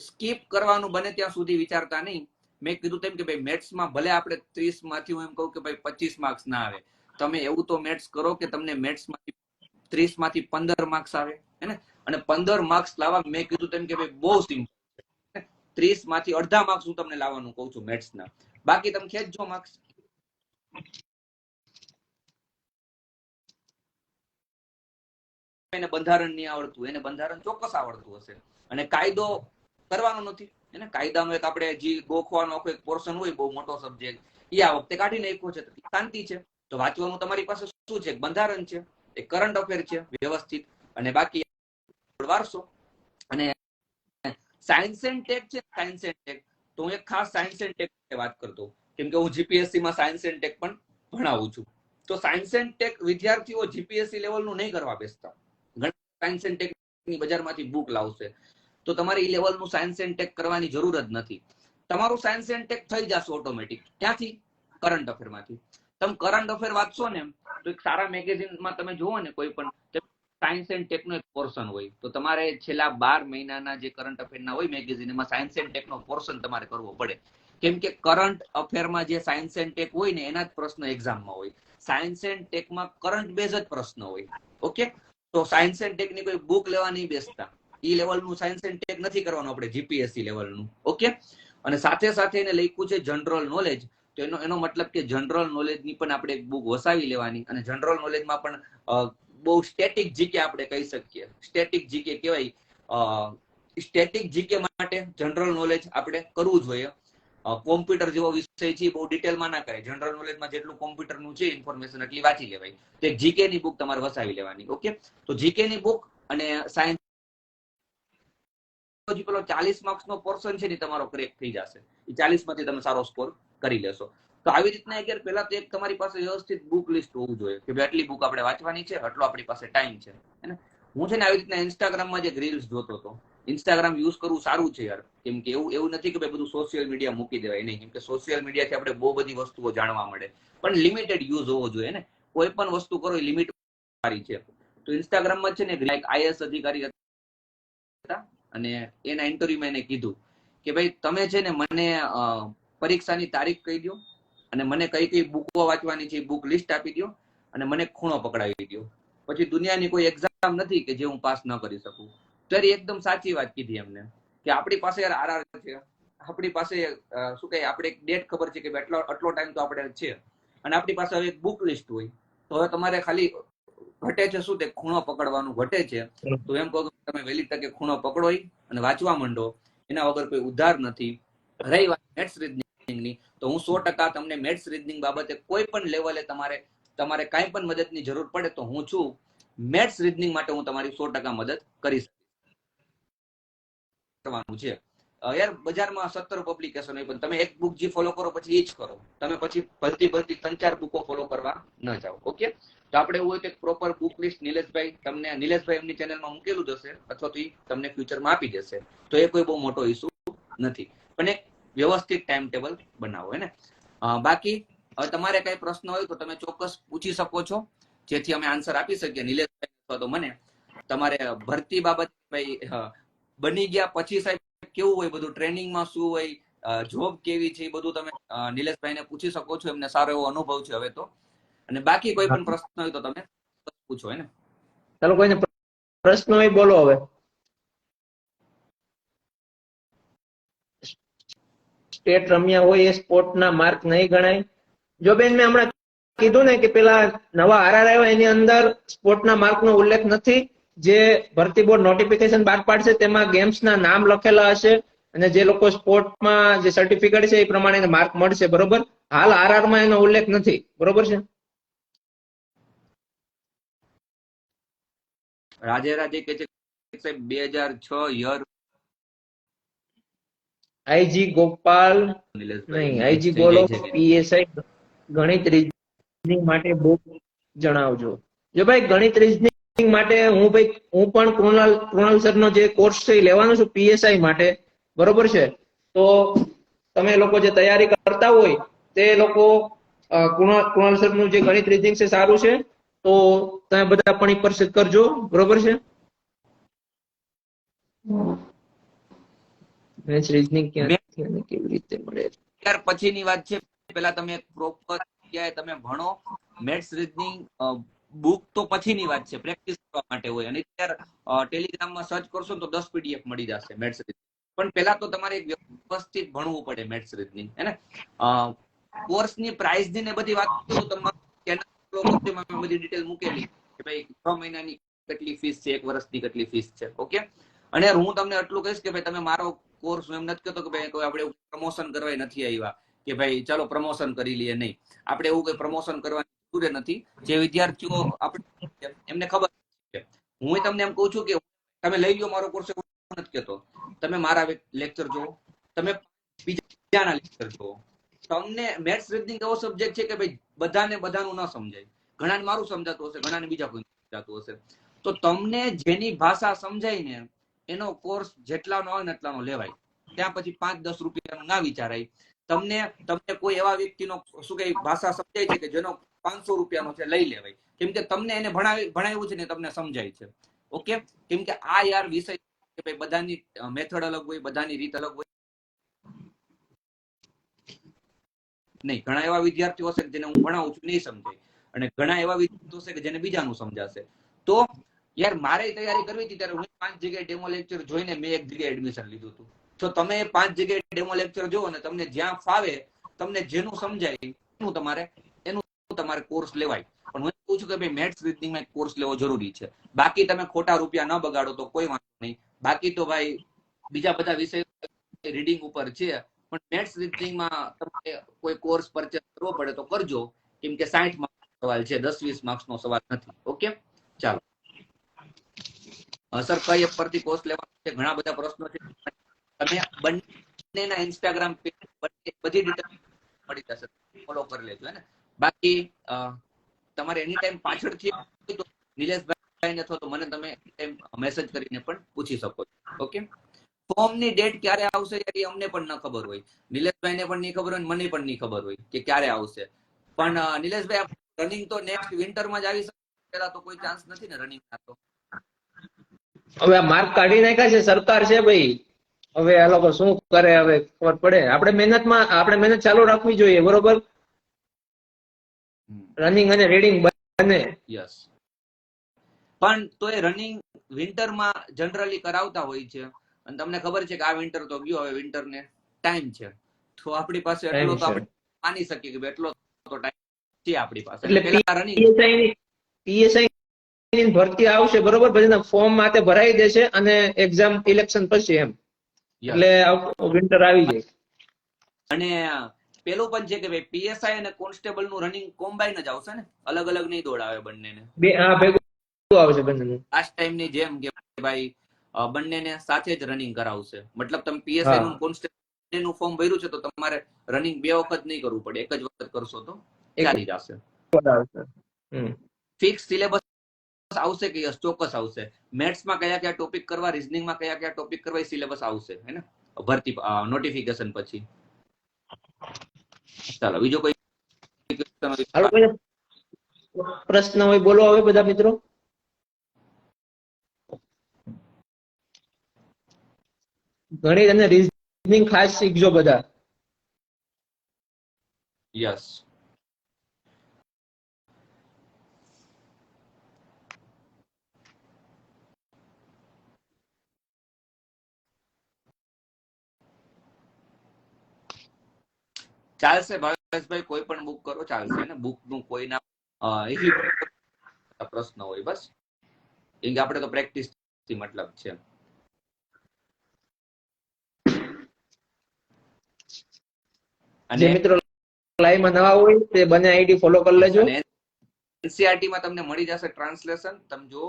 સ્કીપ કરવાનું બને ત્યાં સુધી વિચારતા નહીં. મેં કીધું તેમ કે ભાઈ મેથ્સમાં ભલે આપણે 30 માંથી હું એમ કહું કે ભાઈ 25 માર્ક્સ ના આવે, તમે એવું તો મેથ્સ કરો કે તમને મેથ્સમાંથી 30 માંથી 15 માર્ક્સ આવે, હે ને. અને 15 માર્ક્સ લાવવા મેં કીધું તેમ કે ભાઈ બહુ સિમ્પલ, 30 માંથી અડધા માર્ક્સ હું તમને લાવવાનું કહું છું મેથ્સના, બાકી તમે ખેંચજો માર્ક્સ. એને બંધારણ નહીં આવડતું, એને બંધારણ ચોક્કસ આવડતું હશે, અને કાયદો કરવાનો નથી. એને કાયદામાં એક આપણે જે ગોખવાનો કોઈ પોર્શન હોય બહુ મોટો સબ્જેક્ટ, એ આ વખતે કાઢી નાખ્યો છે, શાંતિ છે. તો વાંચવાનું તમારી પાસે શું છે? બંધારણ છે, એક કરંટ અફેર છે વ્યવસ્થિત, અને બાકી વારસો. અને સાયન્સ એન્ડ ટેક છે, સાયન્સ એન્ડ ટેક, તો હું એક ખાસ સાયન્સ એન્ડ ટેક વાત કરતો, કેમ કે હું જીપીએસસી માં સાયન્સ એન્ડ ટેક પણ ભણાવું છું. તો સાયન્સ એન્ડ ટેક વિદ્યાર્થીઓ જીપીએસસી લેવલનું નહીં કરવા બેસતા. ઘણા સાયન્સ એન્ડ ટેક ની બજારમાંથી બુક લાવશે, તો તમારે એ લેવલનું સાયન્સ એન્ડ ટેક કરવાની જરૂર જ નથી. તમારું સાયન્સ એન્ડ ટેક થઈ જશે ઓટોમેટિક. ક્યાંથી? કરંટ અફેરમાંથી. તમે કરંટ અફેર વાંચશો ને તો એક સારા મેગેઝિનમાં તમે જુઓ ને કોઈ પણ સાયન્સ એન્ડ ટેકનો એક પોર્શન હોય, તો તમારે છેલ્લા 12 મહિનાના જે કરંટ અફેરના હોય મેગેઝિન, એમાં સાયન્સ એન્ડ ટેકનો પોર્શન તમારે કરવો પડે. કેમ કે કરંટ અફેરમાં જે સાયન્સ એન્ડ ટેક હોય ને એના જ પ્રશ્ન એક્ઝામમાં હોય. સાયન્સ એન્ડ ટેકમાં કરંટ બેઝ જ પ્રશ્ન હોય. ઓકે, તો સાયન્સ એન્ડ ટેકની કોઈ બુક લેવા નહીં બેસતા. ઈ લેવલનું સાયન્સ એન્ડ ટેક નથી કરવાનું આપણે, જીપીએસસી લેવલનું. ઓકે, અને સાથે સાથે એને લખ્યું છે જનરલ નોલેજ, તો એનો મતલબ કે જનરલ નોલેજની પણ આપણે એક બુક વસાવી લેવાની. અને જનરલ નોલેજમાં પણ બહુ સ્ટેટિક જીકે આપણે કહી શકીએ, સ્ટેટિક જીકે કહેવાય. સ્ટેટિક જીકે માટે જનરલ નોલેજ આપણે કરવું જોઈએ. કોમ્પ્યુટર જેવો વિષય છે બહુ ડિટેલમાં ના કરે, જનરલ નોલેજમાં જેટલું કોમ્પ્યુટરનું છે ઇન્ફોર્મેશન એટલી વાંચી લેવાય. તો એક જીકે ની બુક તમારે વસાવી લેવાની. ઓકે, તો જીકે ની બુક અને સાયન્સ પેલો 40 માર્ક્સ નો પોર્શન છે ને તમારો ક્રેક થઈ જશે. એ 40 માંથી તમે સારો સ્કોર કરી લેશો. તો આવી રીતના યાર પહેલા તો એક તમારી પાસે વ્યવસ્થિત બુક લિસ્ટ હોવું જોઈએ કે ભાઈ આટલી બુક આપણે વાંચવાની છે, આટલો આપણી પાસે ટાઈમ છે. હું છે ને આવી રીતના ઇન્સ્ટાગ્રામમાં જે રીલ્સ જોતો હતો. ઇન્સ્ટાગ્રામ યુઝ કરવું સારું છે યાર, કેમ કે એવું નથી કે ભાઈ બધું સોશિયલ મીડિયા મૂકી દેવાય, નહીં. કેમ કે સોશિયલ મીડિયાથી આપણે બહુ બધી વસ્તુઓ જાણવા મળે, પણ લિમિટેડ યુઝ હોવો જોઈએ ને. કોઈ પણ વસ્તુ કરો એ લિમિટ સારી છે. તો ઇન્સ્ટાગ્રામમાં છે ને લાઈક આઈએએસ અધિકારી હતા, અને એના ઇન્ટરવ્યુમાં એને કીધું કે ભાઈ તમે છે ને મને પરીક્ષાની તારીખ કહી દો, અને મને કઈ કઈ બુકો વાંચવાની છે બુક લિસ્ટ આપી દો, અને મને ખૂણો પકડાવી દો. પછી દુનિયાની કોઈ એક્ઝામ નથી કે જે હું પાસ ન કરી શકું. ત્યારે એકદમ સાચી વાત કીધી એમને, કે આપણી પાસે યાર આરઆર છે, આપણી પાસે શું કહે, આપણે એક ડેટ ખબર છે કે આટલો ટાઈમ તો આપણે છે, અને આપણી પાસે હવે એક બુક લિસ્ટ હોય. તો હવે તમારે ખાલી ઘટે છે શું? તે ખૂણો પકડવાનું ઘટે છે. તો એમ કહો તમે વહેલી તકે ખૂણો પકડો અને વાંચવા માંડો, એના વગર કોઈ ઉધાર નથી. રહી વાત મેથ્સ રીઝનિંગની, તો હું 100% તમને મેથ્સ રીઝનિંગ બાબતે કોઈ પણ લેવલે તમારે કાંઈ પણ મદદની જરૂર પડે તો હું છું. મેથ્સ રીઝનિંગ માટે હું તમારી 100% મદદ કરીશ. કરવાનું છે યાર, બજારમાં 17 પબ્લિકેશન હોય, પણ તમે એક બુક જે ફોલો કરો પછી એ જ કરો. તમે પછી ભલતી 3-4 બુકો ફોલો કરવા ન જાઓ. ઓકે, તો આપણે એવું હોય કે પ્રોપર બુક લિસ્ટ નિલેશભાઈ એમની ચેનલમાં મૂકેલું જશે, અથવા તો તમને ફ્યુચરમાં આપી દેશે. તો એ કોઈ બહુ મોટો ઇસ્યુ નથી, પણ એક વ્યવસ્થિત ટાઈમ ટેબલ બનાવો. હે ને? બાકી તમારે કઈ પ્રશ્ન હોય તો તમે ચોક્કસ પૂછી શકો છો, જેથી અમે આન્સર આપી શકીએ નિલેશભાઈ અથવા તો મને. તમારે ભરતી બાબત ભાઈ બની ગયા પછી સાહેબ કેવું હોય બધું, ટ્રેનિંગમાં શું હોય, જોબ કેવી છે, એ બધું તમે નિલેશભાઈને પૂછી શકો છો. એમને સારો એવો અનુભવ છે હવે તો. અને બાકી કોઈ પણ પ્રશ્ન હોય તો તમે પૂછો. હે ને? ચાલો, કોઈને પ્રશ્ન હોય બોલો. હવે સ્ટેટ રમ્યા હોય એ સ્પોર્ટના માર્ક નહીં ગણાય? જો બેન, મેં હમણાં કીધું ને કે પેલા નવા આરઆર આવ્યા એની અંદર સ્પોર્ટના માર્કનો ઉલ્લેખ નથી. જે ભરતી બોર્ડ નોટિફિકેશન બહાર પાડશે તેમાં ગેમ્સના નામ લખેલા હશે, અને જે લોકો સ્પોર્ટમાં જે સર્ટિફિકેટ છે એ પ્રમાણે માર્ક મળશે. બરોબર? હાલ આરઆરમાં એનો ઉલ્લેખ નથી. બરોબર છે? રાજે કે છે સાહેબ 2006 યર આઈજી ગોપાલ નહીં, આઈજી ગોલો પીએસઆઈ ગણિત રીઝનિંગ માટે બુક જણાવજો. જો ભાઈ ગણિત રીઝનિંગ માટે હું પણ કૃણાલ સરનો જે કોર્સ છે એ લેવાનો છું પીએસઆઈ માટે. બરોબર છે? તો તમે લોકો જે તૈયારી કરતા હોય તે લોકો કૃણાલ સરનું જે ગણિત રીઝનિંગ છે સારું છે, તો તમે બધા પણ પર કરજો. બરોબર છે? મેથ્સ રીઝનિંગ ક્યાંથી અને કેવી રીતે મળે? ત્યાર પછીની વાત છે. પહેલા તમે પ્રોપર જગ્યાએ તમે ભણો. મેથ્સ રીઝનિંગ બુક તો પછીની વાત છે, પ્રેક્ટિસ કરવા માટે હોય. અને અત્યારે ટેલિગ્રામમાં સર્ચ કરશો તો 10 પીડીએફ મળી જશે મેથ્સ રીઝનિંગ. પણ પહેલા તો તમારે વ્યવસ્થિત ભણવું પડે મેથ્સ રીઝનિંગ, હે ને. કોર્સની પ્રાઇસ ની ને બધી વાત કરું તમારે ચેનલ ફોલો કરજો, મેં બધી ડિટેલ મૂકેલી કે ભાઈ 6 મહિનાની કેટલી ફીસ છે, 1 વર્ષની કેટલી ફીસ છે. ઓકે. અને હું તમને એટલું કહીશ કે ભાઈ તમે મારો કોર્સ, એમ નથી કહેતો કે ભાઈ આપણે પ્રમોશન કરવા નથી આવ્યા કે ભાઈ ચાલો પ્રમોશન કરી લઈએ, નહીં. આપણે એવું કઈ પ્રમોશન કરવાની જરૂર નથી. જે વિદ્યાર્થીઓ આપણે એમને ખબર છે, હું તમને એમ કહું છું કે તમે લઈ લો મારો કોર્સ, નથી કહેતો. તમે મારા લેક્ચર જુઓ, તમે બીજાના લેક્ચર જુઓ. તમને મેથ્સ રીઝનિંગ એવો સબ્જેક્ટ છે કે ભાઈ બધાને બધાનું ન સમજાય. ઘણાને મારું સમજાતું હશે, ઘણાને બીજા કોઈ સમજાતું હશે. તો તમને જેની ભાષા સમજાય ને એનો કોર્સ જેટલાનો હોય ને એટલાનો લેવાય. ત્યાં પછી 5-10 રૂપિયાનો ના વિચારાય. તમને કોઈ એવા વ્યક્તિનો શું કે ભાષા સમજાય છે કે જેનો 500 રૂપિયાનો છે, લઈ લેવાય. કેમ કે તમને એને ભણાવ્યું છે ને તમને સમજાય છે. ઓકે. કેમ કે આ યાર વિષય કે ભાઈ બધાની મેથડ અલગ હોય, બધાની રીત અલગ હોય. નહીં, ઘણા એવા વિદ્યાર્થીઓ હશે જેને હું ભણાવું છું નહીં સમજાય, અને ઘણા એવા વિદ્યાર્થીઓ હશે કે જેને બીજાનું સમજાશે. તો યાર મારે તૈયારી કરવી હતી ત્યારે હું 5 જગ્યાએ ડેમો લેક્ચર જોઈને મેં એક જગ્યાએ એડમિશન લીધું હતું. તો તમે 5 જગ્યાએ ડેમો લેક્ચર જોવો ને તમને જ્યાં ફાવે, તમને જેનું સમજાય એનું તમારે કોર્સ લેવાય. પણ હું કહું છું કે ભાઈ મેથ્સ રીઝનિંગમાં કોર્સ લેવો જરૂરી છે. બાકી તમે ખોટા રૂપિયા ન બગાડો તો કોઈ વાંધો નહીં. બાકી તો ભાઈ બીજા બધા વિષય રીડિંગ ઉપર છે, પણ મેથ્સ રીઝનિંગમાં તમારે કોઈ કોર્સ પરચેસ કરવો પડે તો કરજો. કેમ કે 60 માર્ક્સ સવાલ છે, 10-20 માર્ક્સનો સવાલ નથી. ઓકે. ચાલો સર, કઈ એપ પરથી કોર્સ લેવાનો છે? ઘણા બધા પ્રશ્નો છે. તમે બંનેના ઇન્સ્ટાગ્રામ પેજ બધી ડિટેલ મળી જશે, ફોલો કરી લેજો, હે ને. બાકી તમારે એની ટાઈમ પાછળથી તો નિલેશભાઈ અથવા તો મને તમે મેસેજ કરીને પણ પૂછી શકો છો. ઓકે. ફોર્મની ડેટ ક્યારે આવશે એ અમને પણ ન ખબર હોય, નિલેશભાઈને પણ નહીં ખબર હોય, મને પણ નહીં ખબર હોય કે ક્યારે આવશે. પણ નિલેશભાઈ, રનિંગ તો નેક્સ્ટ વિન્ટરમાં જ આવી શકે, પેલા તો કોઈ ચાન્સ નથી ને રનિંગ ના? તો હવે આ માર્ક કાઢી નાખ્યા છે સરકાર છે ભાઈ. હવે આ લોકો શું કરે હવે ખબર પડે. આપણે મહેનત ચાલુ રાખવી જોઈએ, બરોબર. રનિંગ અને રીડિંગ બંને. યસ. પણ તો એ રનિંગ વિન્ટરમાં જનરલી કરાવતા હોય છે, અને તમને ખબર છે કે આ વિન્ટર તો ગયો, હવે વિન્ટર ને ટાઈમ છે. તો આપણી પાસે એટલો તો આપણે માની શકીએ કે એટલો તો ટાઈમ છે આપણી પાસે. એટલે પેલા રનિંગ પીએસઆઈ ની ભરતી આવશે, બરોબર. પછી ફોર્મ માટે ભરાઈ દેશે અને એક્ઝામ ઇલેક્શન પછી, એમ. એટલે વિન્ટર આવી જાય. અને પેલું પણ છે કે ભાઈ પીએસઆઈ અને કોન્સ્ટેબલ નું રનિંગ કોમ્બાઈન જ આવશે ને, અલગ અલગ નહીં દોડાવે બંનેને. ભેગું આવશે બંનેનું. લાસ્ટ ટાઈમ ની જેમ કે ભાઈ બંનેને સાથે જ રનિંગ કરાવશે. મતલબ તમે પીએસઆઈ નું કોન્સ્ટેબલ નું ફોર્મ ભર્યું છે તો તમારે રનિંગ 2 વખત નહીં કરવું પડે, એક જ વખત કરશો તો ચાલી જશે. ફિક્સ સિલેબસ આવશે કે યસ, ચોક્કસ આવશે. મેથ્સમાં કયા કયા ટોપિક કરવા, રીઝનિંગમાં કયા કયા ટોપિક કરવા, એ સિલેબસ આવશે, હે ને, ભરતી નોટિફિકેશન પછી. ચાલો, બીજો કોઈ પ્રશ્ન હોય બોલો હવે બધા મિત્રો. ગણિત અને રીઝનિંગ ખાસ શીખજો બધા. યસ. ચાલશે ભાવેશભાઈ, કોઈ પણ બુક કરો ચાલશે ને. બુક નું કોઈના પ્રશ્ન હોય બસ, કેમ કે આપણે તો પ્રેક્ટિસ થી મતલબ છે. જે મિત્રો લાઈવ માં નવા હોય તે બંને આઈડી ફોલો કરી લેજો. એનસીઆરટી માં તમને મળી જશે ટ્રાન્સલેશન. તમે જો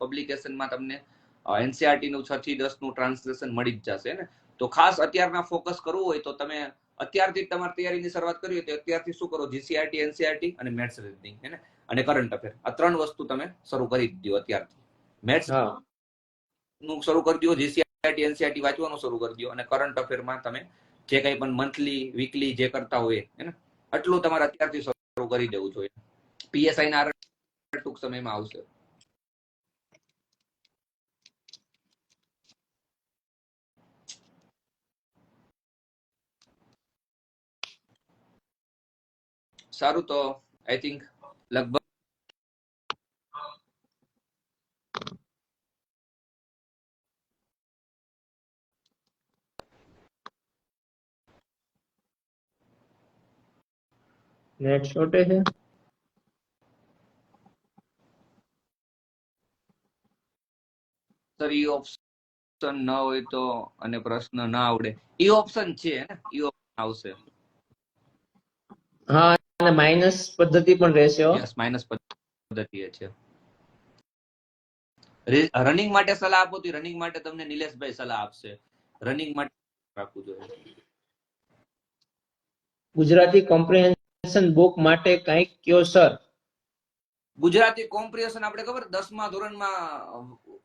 પબ્લિકેશનમાં તમને એનસીઆરટી નું 6 થી 10 નું ટ્રાન્સલેશન મળી જ જશે ને. તો ખાસ અત્યારના ફોકસ કરવું હોય તો તમે અત્યારથી તમારી તૈયારીની શરૂઆત કરવી હોય તો અત્યારથી શું કરો, જીસીઆરટી, એનસીઆરટી અને મેથ્સ રીઝનિંગ, હે ને, અને કરંટ અફેર, આ 3 વસ્તુ તમે શરૂ કરી દો અત્યારથી. મેથ્સ નું શરૂ કરી દો, જીસીઆરટી, એનસીઆરટી વાંચવાનું શરૂ કરી દો, અને કરંટ અફેરમાં તમે જે કંઈ પણ મંથલી, વીકલી જે કરતા હોય, હે ને, આટલું તમારે અત્યારથી શરૂ કરી દેવું જોઈએ. પીએસઆઈ ના ટૂંક સમયમાં આવશે. સારું, તો આઈ થિંક લગભગ નેટ શોર્ટેજ છે. સર ઈ ઓપ્શન ન હોય તો અને પ્રશ્ન ના આવડે, ઈ ઓપ્શન છે ને, ઈ ઓપ્શન આવશે. હા, અને માઇનસ પદ્ધતિ પણ રહેશે હો. યસ, માઇનસ પદ્ધતિ છે. રનિંગ માટે સલાહ આપો તો રનિંગ માટે તમને નિલેશભાઈ સલાહ આપશે. રનિંગ માટે રાખવું જોઈએ. ગુજરાતી કોમ્પ્રિહેન્શન બુક માટે કંઈક કયો સર. ગુજરાતી કોમ્પ્રિહેન્શન આપણે ખબર 10મા ધોરણમાં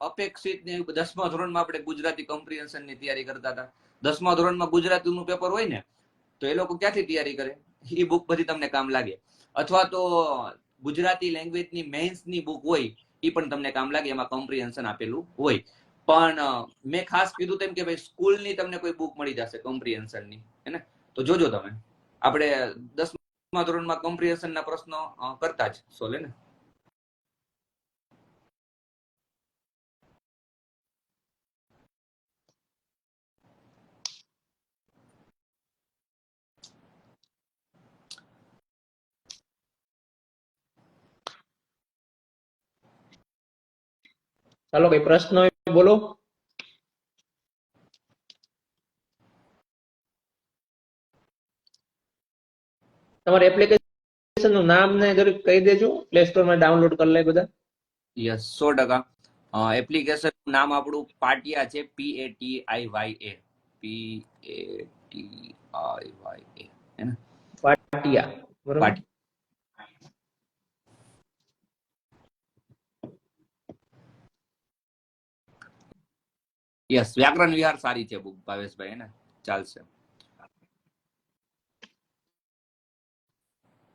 અપેક્ષિત ને 10મા ધોરણમાં આપણે ગુજરાતી કોમ્પ્રિહેન્શન ની તૈયારી કરતા હતા. 10મા ધોરણમાં ગુજરાતીનું પેપર હોય ને, તો એ લોકો ક્યાંથી તૈયારી કરે? એ બુક બધી તમને કામ લાગે. અથવા તો ગુજરાતી લેંગ્વેજની મેઇન્સની બુક હોય, એ પણ તમને કામ લાગે, એમાં કોમ્પ્રિહેન્શન આપેલું હોય. પણ મેં ખાસ કીધું તેમ કે ભાઈ સ્કૂલની તમને કોઈ બુક મળી જશે કોમ્પ્રિહેન્શનની, હે ને? તો જોજો તમે. આપણે 10મા ધોરણમાં કોમ્પ્રિહેન્શનના પ્રશ્નો કરતા જ સોલે ને. ચાલો કઈ પ્રશ્ન હોય બોલો. તમારી એપ્લિકેશન નું નામ ને જરીક કહી દેજો, પ્લે સ્ટોર માં ડાઉનલોડ કરી લે બધા. યસ, 100%. એપ્લિકેશન નામ આપણું પાટિયા છે, PATIYA. PATIYA, હે ને? પાટિયા, બરોબર. પાટિયા. યસ, વ્યાકરણ વિહાર સારી છે બુક, ભાવેશભાઈ, હે ને? ચાલશે.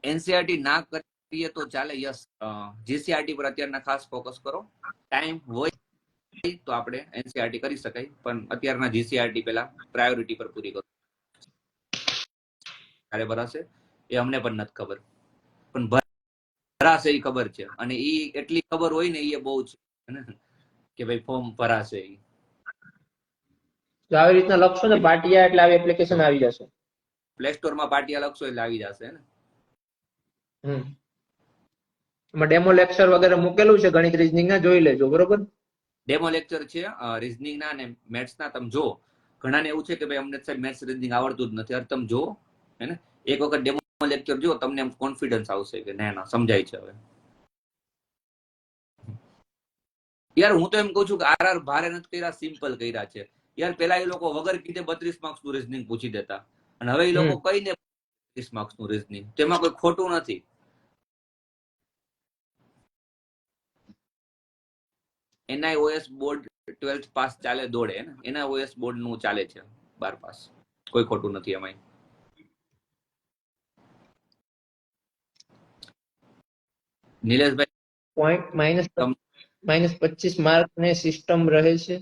એનસીઆરટી ના કરીએ તો ચાલે. યસ, જીસીઆરટી પર અત્યારના ખાસ ફોકસ કરો. ટાઈમ હોય તો આપણે એનસીઆરટી કરી શકાય, પણ અત્યારના જીસીઆરટી પેલા પ્રાયોરિટી પર પૂરી કરો. ક્યારે ભરાશે એ અમને પણ નથી ખબર, પણ ભરાશે એ ખબર છે. અને એ એટલી ખબર હોય ને, એ બહુ છે કે ભાઈ ફોર્મ ભરાશે. તો આવી રીતના લખશો ને પાટિયા એટલે આવી એપ્લિકેશન આવી જશે. પ્લે સ્ટોર માં પાટિયા લખશો એટલે આવી જશે ને. એમાં ડેમો લેક્ચર વગેરે મૂકેલું છે ગણિત રીઝનિંગ ના, જોઈ લેજો, બરોબર. ડેમો લેક્ચર છે રીઝનિંગ ના અને મેથ્સ ના. તમે જો, ઘણાને એવું છે કે ભાઈ અમને સાહેબ મેથ્સ રીઝનિંગ આવડતું જ નથી. અરે તમે જો, હે ને, એક વખત ડેમો લેક્ચર જો, તમને એમ કોન્ફિડન્સ આવશે કે ના સમજાય છે હવે. યાર હું તો એમ કઉ છું કે આરઆર ભારે નથી કર્યા, સિમ્પલ કર્યા છે. યાર પેલા એ લોકો વગર કીધે 32 માર્ક્સ નું રીઝનિંગ પૂછી દેતા, અને હવે એ લોકો કઈને 32 માર્ક્સ નું રીઝનિંગ. તેમાં કોઈ ખોટું નથી. એનઆઈઓએસ બોર્ડ 12th પાસ ચાલે દોડે, ને એનઆઈઓએસ બોર્ડ નું ચાલે છે 12 પાસ. કોઈ ખોટું નથી એમાં. નિલેશભાઈ, પોઈન્ટ -25 માર્ક ને સિસ્ટમ રહે છે,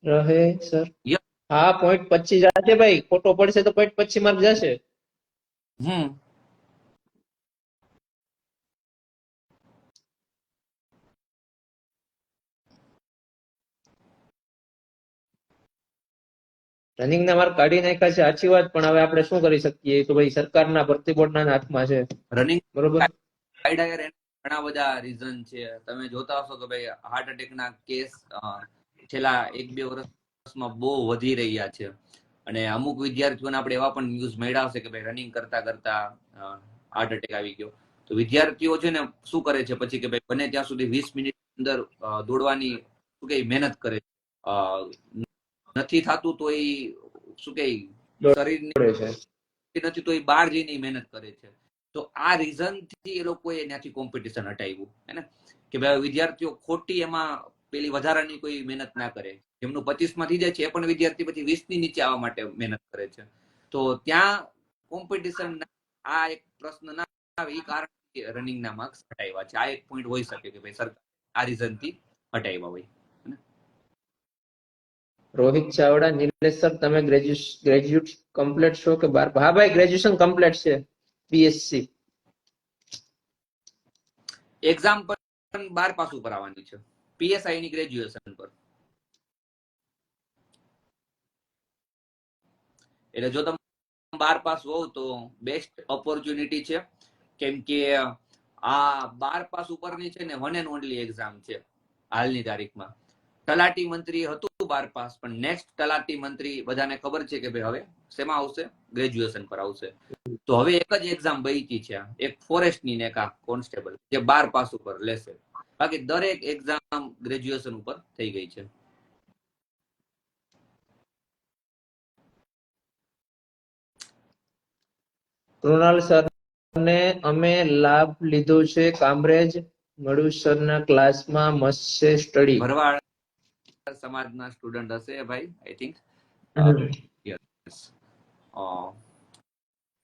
રહે સર. હા, .25 જશે ભાઈ, ખોટો પડશે તો .25 માર્ક જશે. રનિંગ ના માર્ક કાઢી નાખ્યા છે, સાચી વાત. પણ હવે આપણે શું કરી શકીએ? તો ભાઈ સરકારના ભરતી બોર્ડના હાથમાં છે, રનિંગ બરોબર. ઘણા બધા રીઝન છે. તમે જોતા હશો કે ભાઈ હાર્ટ એટેક ના કેસ છેલ્લા 1-2 વર્ષમાં બહુ વધી રહ્યા છે. અને અમુક વિદ્યાર્થીઓને આપણે એવા પણ ન્યૂઝ મળ્યા હશે કે ભાઈ રનિંગ કરતા કરતા હાર્ટ એટેક આવી ગયો. તો વિદ્યાર્થીઓ છે ને શું કરે છે પછી કે ભાઈ બને ત્યાં સુધી 20 મિનિટ અંદર દોડવાની શું કે મહેનત કરે. નથી થતું તો એ શું કે શરીરની નથી તો એ બહાર જઈને મહેનત કરે છે. તો આ રીઝન થી એ લોકોએ ત્યાંથી કોમ્પિટિશન હટાવ્યું, હે ને, કે ભાઈ વિદ્યાર્થીઓ ખોટી એમાં પેલી વધારાની કોઈ મહેનત ના કરે. જેમનું 25 માં થઈ જાય છે એ પણ વિદ્યાર્થી પછી 20 ની નીચે આવવા માટે મહેનત કરે છે. તો ત્યાં કોમ્પિટિશન, આ એક પ્રશ્ન ના આવે એ કારણ રનિંગ ના માર્ક્સ હટાવ્યા છે. આ એક પોઈન્ટ હોઈ શકે કે ભાઈ સરકાર આ રીઝન થી હટાવ્યા હોય. રોહિત ચાવડા, નિલેશ સર, તમે ગ્રેજ્યુએટ કમ્પ્લીટ છો કે 12? હા ભાઈ, ગ્રેજ્યુએશન કમ્પ્લીટ છે, બીએસસી. એક્ઝામ પણ 12 પાસ ઉપર આવવાની છે, પીએસઆઈ ની ગ્રેજ્યુએશન પર. એટલે જો તમે 12 પાસ હોવ તો બેસ્ટ ઓપોર્ચ્યુનિટી છે. કેમ કે આ 12 પાસ ઉપરની છે ને વન એન્ડ ઓનલી એક્ઝામ છે હાલની તારીખમાં. તલાટી મંત્રી હતું 12 પાસ, પણ નેક્સ્ટ તલાટી મંત્રી બધાને ખબર છે કે ભાઈ હવે શેમાં આવશે, ગ્રેજ્યુએશન પર આવશે. તો હવે એક જ એક્ઝામ બચી છે, એક ફોરેસ્ટ ની ને એક કોન્સ્ટેબલ, જે 12 પાસ ઉપર લેશે. બાકી દરેક એક્ઝામ ગ્રેજ્યુએશન ઉપર થઈ ગઈ છે. કૃણાલ સર ને અમે લાભ લીધો છે કામરેજ મડુસરના ક્લાસમાં મસ્ત સ્ટડી. ભરવાડ સમાજના સ્ટુડન્ટ હશે ભાઈ, આઈ થિંક.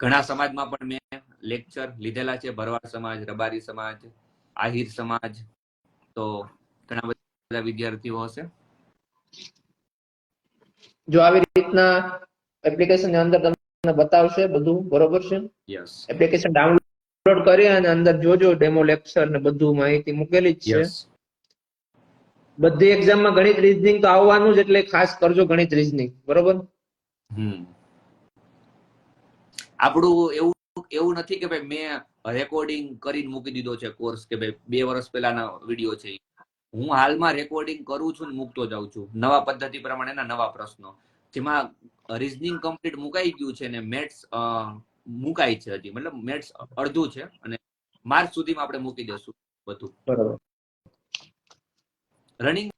ઘણા સમાજમાં પણ મેં લેક્ચર લીધેલા છે, ભરવાડ સમાજ, રબારી સમાજ, આહિર સમાજ. તો ઘણા બધા વિદ્યાર્થીઓ હશે. જો આવી રીતના એપ્લિકેશન ની અંદર તમને બતાવશે બધું, બરોબર છે? યસ એપ્લિકેશન ડાઉનલોડ કરી અને અંદર જોજો ડેમો લેક્ચર ને બધું માહિતી મૂકેલી જ છે. યસ બધી એક્ઝામમાં ગણિત રીઝનિંગ તો આવવાનું જ, એટલે ખાસ કરજો ગણિત રીઝનિંગ, બરોબર? આપણું એવું નથી કે ભાઈ મેં રેકોર્ડિંગ કરીને મૂકી દીધો છે કોર્સ, કે ભાઈ 2 વર્ષ પહેલાના વિડીયો છે. હું હાલમાં રેકોર્ડિંગ કરું છું ને મૂકતો જાઉં છું, નવા પદ્ધતિ પ્રમાણેના નવા પ્રશ્નો, જેમાં રીઝનિંગ કમ્પ્લીટ મુકાઈ ગયું છે ને મેથ્સ મુકાય છે હજી, મતલબ મેથ્સ અડધું છે, અને માર્ચ સુધીમાં આપણે મૂકી દેશું બધું. બરોબર. રનિંગ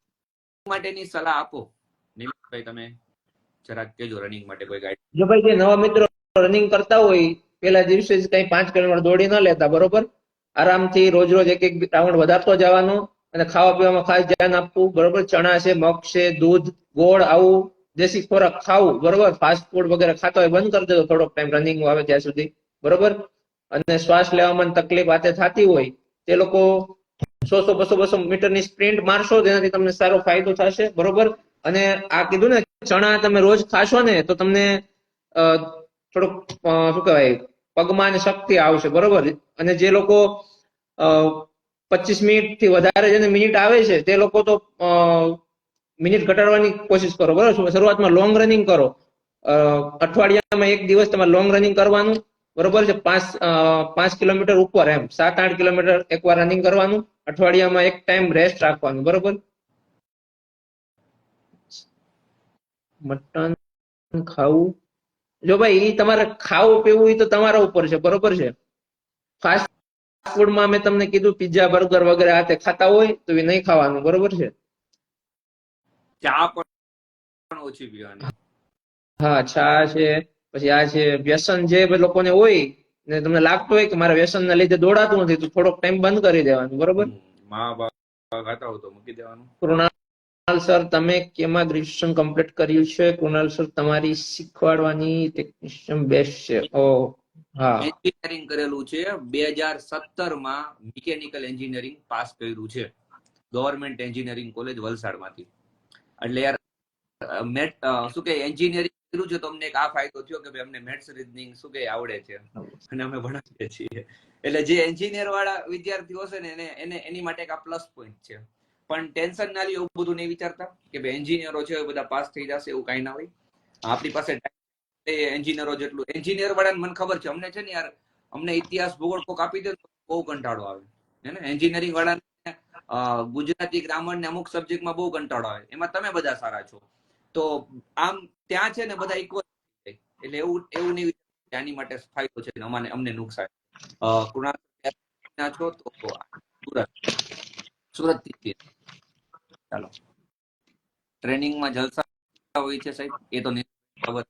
માટેની સલાહ આપો નિમિતભાઈ, તમે જરાક કહેજો રનિંગ માટે કોઈ ગાઈડ. જો ભાઈ જે નવા મિત્રો રનિંગ કરતા હોય, પેલા દિવસે જ કઈ 5 કિલોમીટર દોડી ન લેતા, બરોબર? આરામથી રોજ રોજ એક રાઉન્ડ વધારતો જવાનો, અને ખાવા પીવામાં ખાસ ધ્યાન આપવું, બરોબર? ચણા છે, મગ છે, દૂધ, ગોળ, આવું દેશી ખોરાક ખાવું, બરોબર? ફાસ્ટ ફૂડ વગેરે ખાતા હોય બંધ કરી દેજો થોડોક ટાઈમ રનિંગ આવે ત્યાં સુધી, બરોબર? અને શ્વાસ લેવામાં તકલીફ આતે થતી હોય તે લોકો 100-200 મીટરની સ્પ્રિન્ટ મારશો, તેનાથી તમને સારો ફાયદો થશે, બરોબર? અને આ કીધું ને, ચણા તમે રોજ ખાશો ને તો તમને થોડુંક શું કહેવાય, પગમાં શક્તિ આવશે, બરોબર? અને જે લોકો 25 મિનિટ થી વધારે જેને મિનિટ આવે છે, તે લોકો તો મિનિટ ઘટાડવાની કોશિશ કરો, બરોબર? શરૂઆતમાં લોંગ રનિંગ કરો. અઠવાડિયામાં 1 દિવસ તમારે લોંગ રનિંગ કરવાનું, બરોબર છે? 5 કિલોમીટર ઉપર, એમ 7-8 કિલોમીટર એકવાર રનિંગ કરવાનું, અઠવાડિયામાં એક ટાઈમ રેસ્ટ રાખવાનું, બરોબર? મટન ખાવું, જો ભાઈ ઈ તમારે ખાવું પીવું ઈ તો તમારા ઉપર છે, બરોબર છે? ફાસ્ટ ફૂડમાં મેં તમને કીધું પિઝા બર્ગર વગેરે આ તે ખાતા હોય તો એ નહીં ખાવાનું, બરોબર છે? ચા પણ ઓછી પીવાની. હા, ચા છે, પછી આ છે, વ્યસન જે લોકોને હોય ને તમને લાગતું હોય કે મારા વ્યસન ના લીધે દોડાતું નથી, તો થોડોક ટાઈમ બંધ કરી દેવાનું, બરોબર? મા બાપ ખાતા હોય તો મૂકી દેવાનું. કૃણાલ સર, તમે કેમાં ગ્રેજ્યુએશન કમ્પ્લીટ કર્યું છે? કૃણાલ સર, તમારી શીખવાડવાની ટેકનિશિયન બેસ્ટ છે. ઓ હા, એન્જિનિયરિંગ કરેલું છે, 2017માં મિકેનિકલ એન્જિનિયરિંગ પાસ કર્યું છે, ગવર્મેન્ટ એન્જિનિયરિંગ કોલેજ વલસાડમાંથી. એટલે યાર શું કે એન્જિનિયરિંગ કર્યું છે તો અમને એક આ ફાયદો થયો કે ભાઈ અમને મેથ્સ રીઝનિંગ શું કે આવડે છે, અને અમે ભણાવીએ છીએ. એટલે જે એન્જિનિયર વાળા વિદ્યાર્થીઓ છે ને એને એની માટે એક આ પ્લસ પોઈન્ટ છે. પણ ટેન્શન ના લ્યો, એવું બધું નહીં વિચારતા કે ભાઈ એન્જિનિયરો છે બધા પાસ થઈ જશે, એવું કઈ ના હોય. આપણી પાસે એન્જિનિયરો જેટલું, એન્જિનિયર વાળાને મને ખબર છે, અમને છે ને યાર, અમને ઇતિહાસ ભૂગોળ કોક આપી દે તો બહુ કંટાળો આવે, હે ને? એન્જિનિયરિંગ વાળાને ગુજરાતી ગ્રામર ને અમુક સબ્જેક્ટમાં બહુ કંટાળો આવે. એમાં તમે બધા સારા છો, તો આમ ત્યાં છે ને બધા ઇક્વલ, એટલે એવું નહીં આની માટે ફાયદો છે અમને નુકસાન. કૃણાલ છો તો સુરત થી ચાલો, ટ્રેનિંગમાં જલસા હોય છે સાહેબ, એ તો ખબર.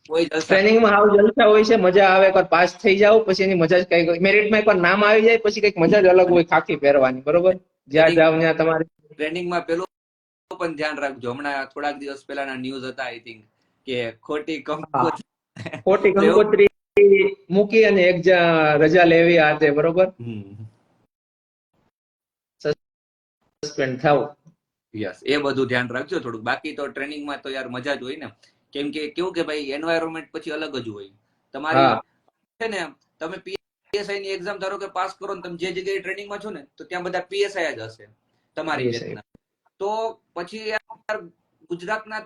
કોઈ જલસા ટ્રેનિંગમાં હાવ જલસા હોય છે, મજા આવે. એકવાર પાસ થઈ જાવ પછી એની મજા જ કઈ, મેરિટમાં એકવાર નામ આવી જાય પછી કઈક મજા જ અલગ હોય, ખાખી પહેરવાની, બરોબર? જ્યાં જાવ ત્યાં તમારે ટ્રેનિંગમાં પેલું પણ ધ્યાન રાખજો. હમણાં થોડાક દિવસ પહેલાના ન્યૂઝ હતા, આઈ થિંક, કે ખોટી કંકોત્રી મૂકી અને એક રજા લેવી આ તે, બરોબર? સસ્પેન્ડ થાવ. યસ, એ બધું ધ્યાન રાખજો થોડુંક. બાકી તો ટ્રેનિંગમાં તો યાર મજા જ હોય ને, કેમ કે કેવું કે ભાઈ એન્વાયરમેન્ટ પછી અલગ જ હોય તમારી, છે ને? તમે પીએસઆઈ ની એક્ઝામ ધારો કે પાસ કરો ને, તમે જે જગ્યાએ ટ્રેનિંગમાં છો ને, તો ત્યાં બધા પીએસઆઈ જ હશે તમારી રીતના. તો પછી યાર ગુજરાતના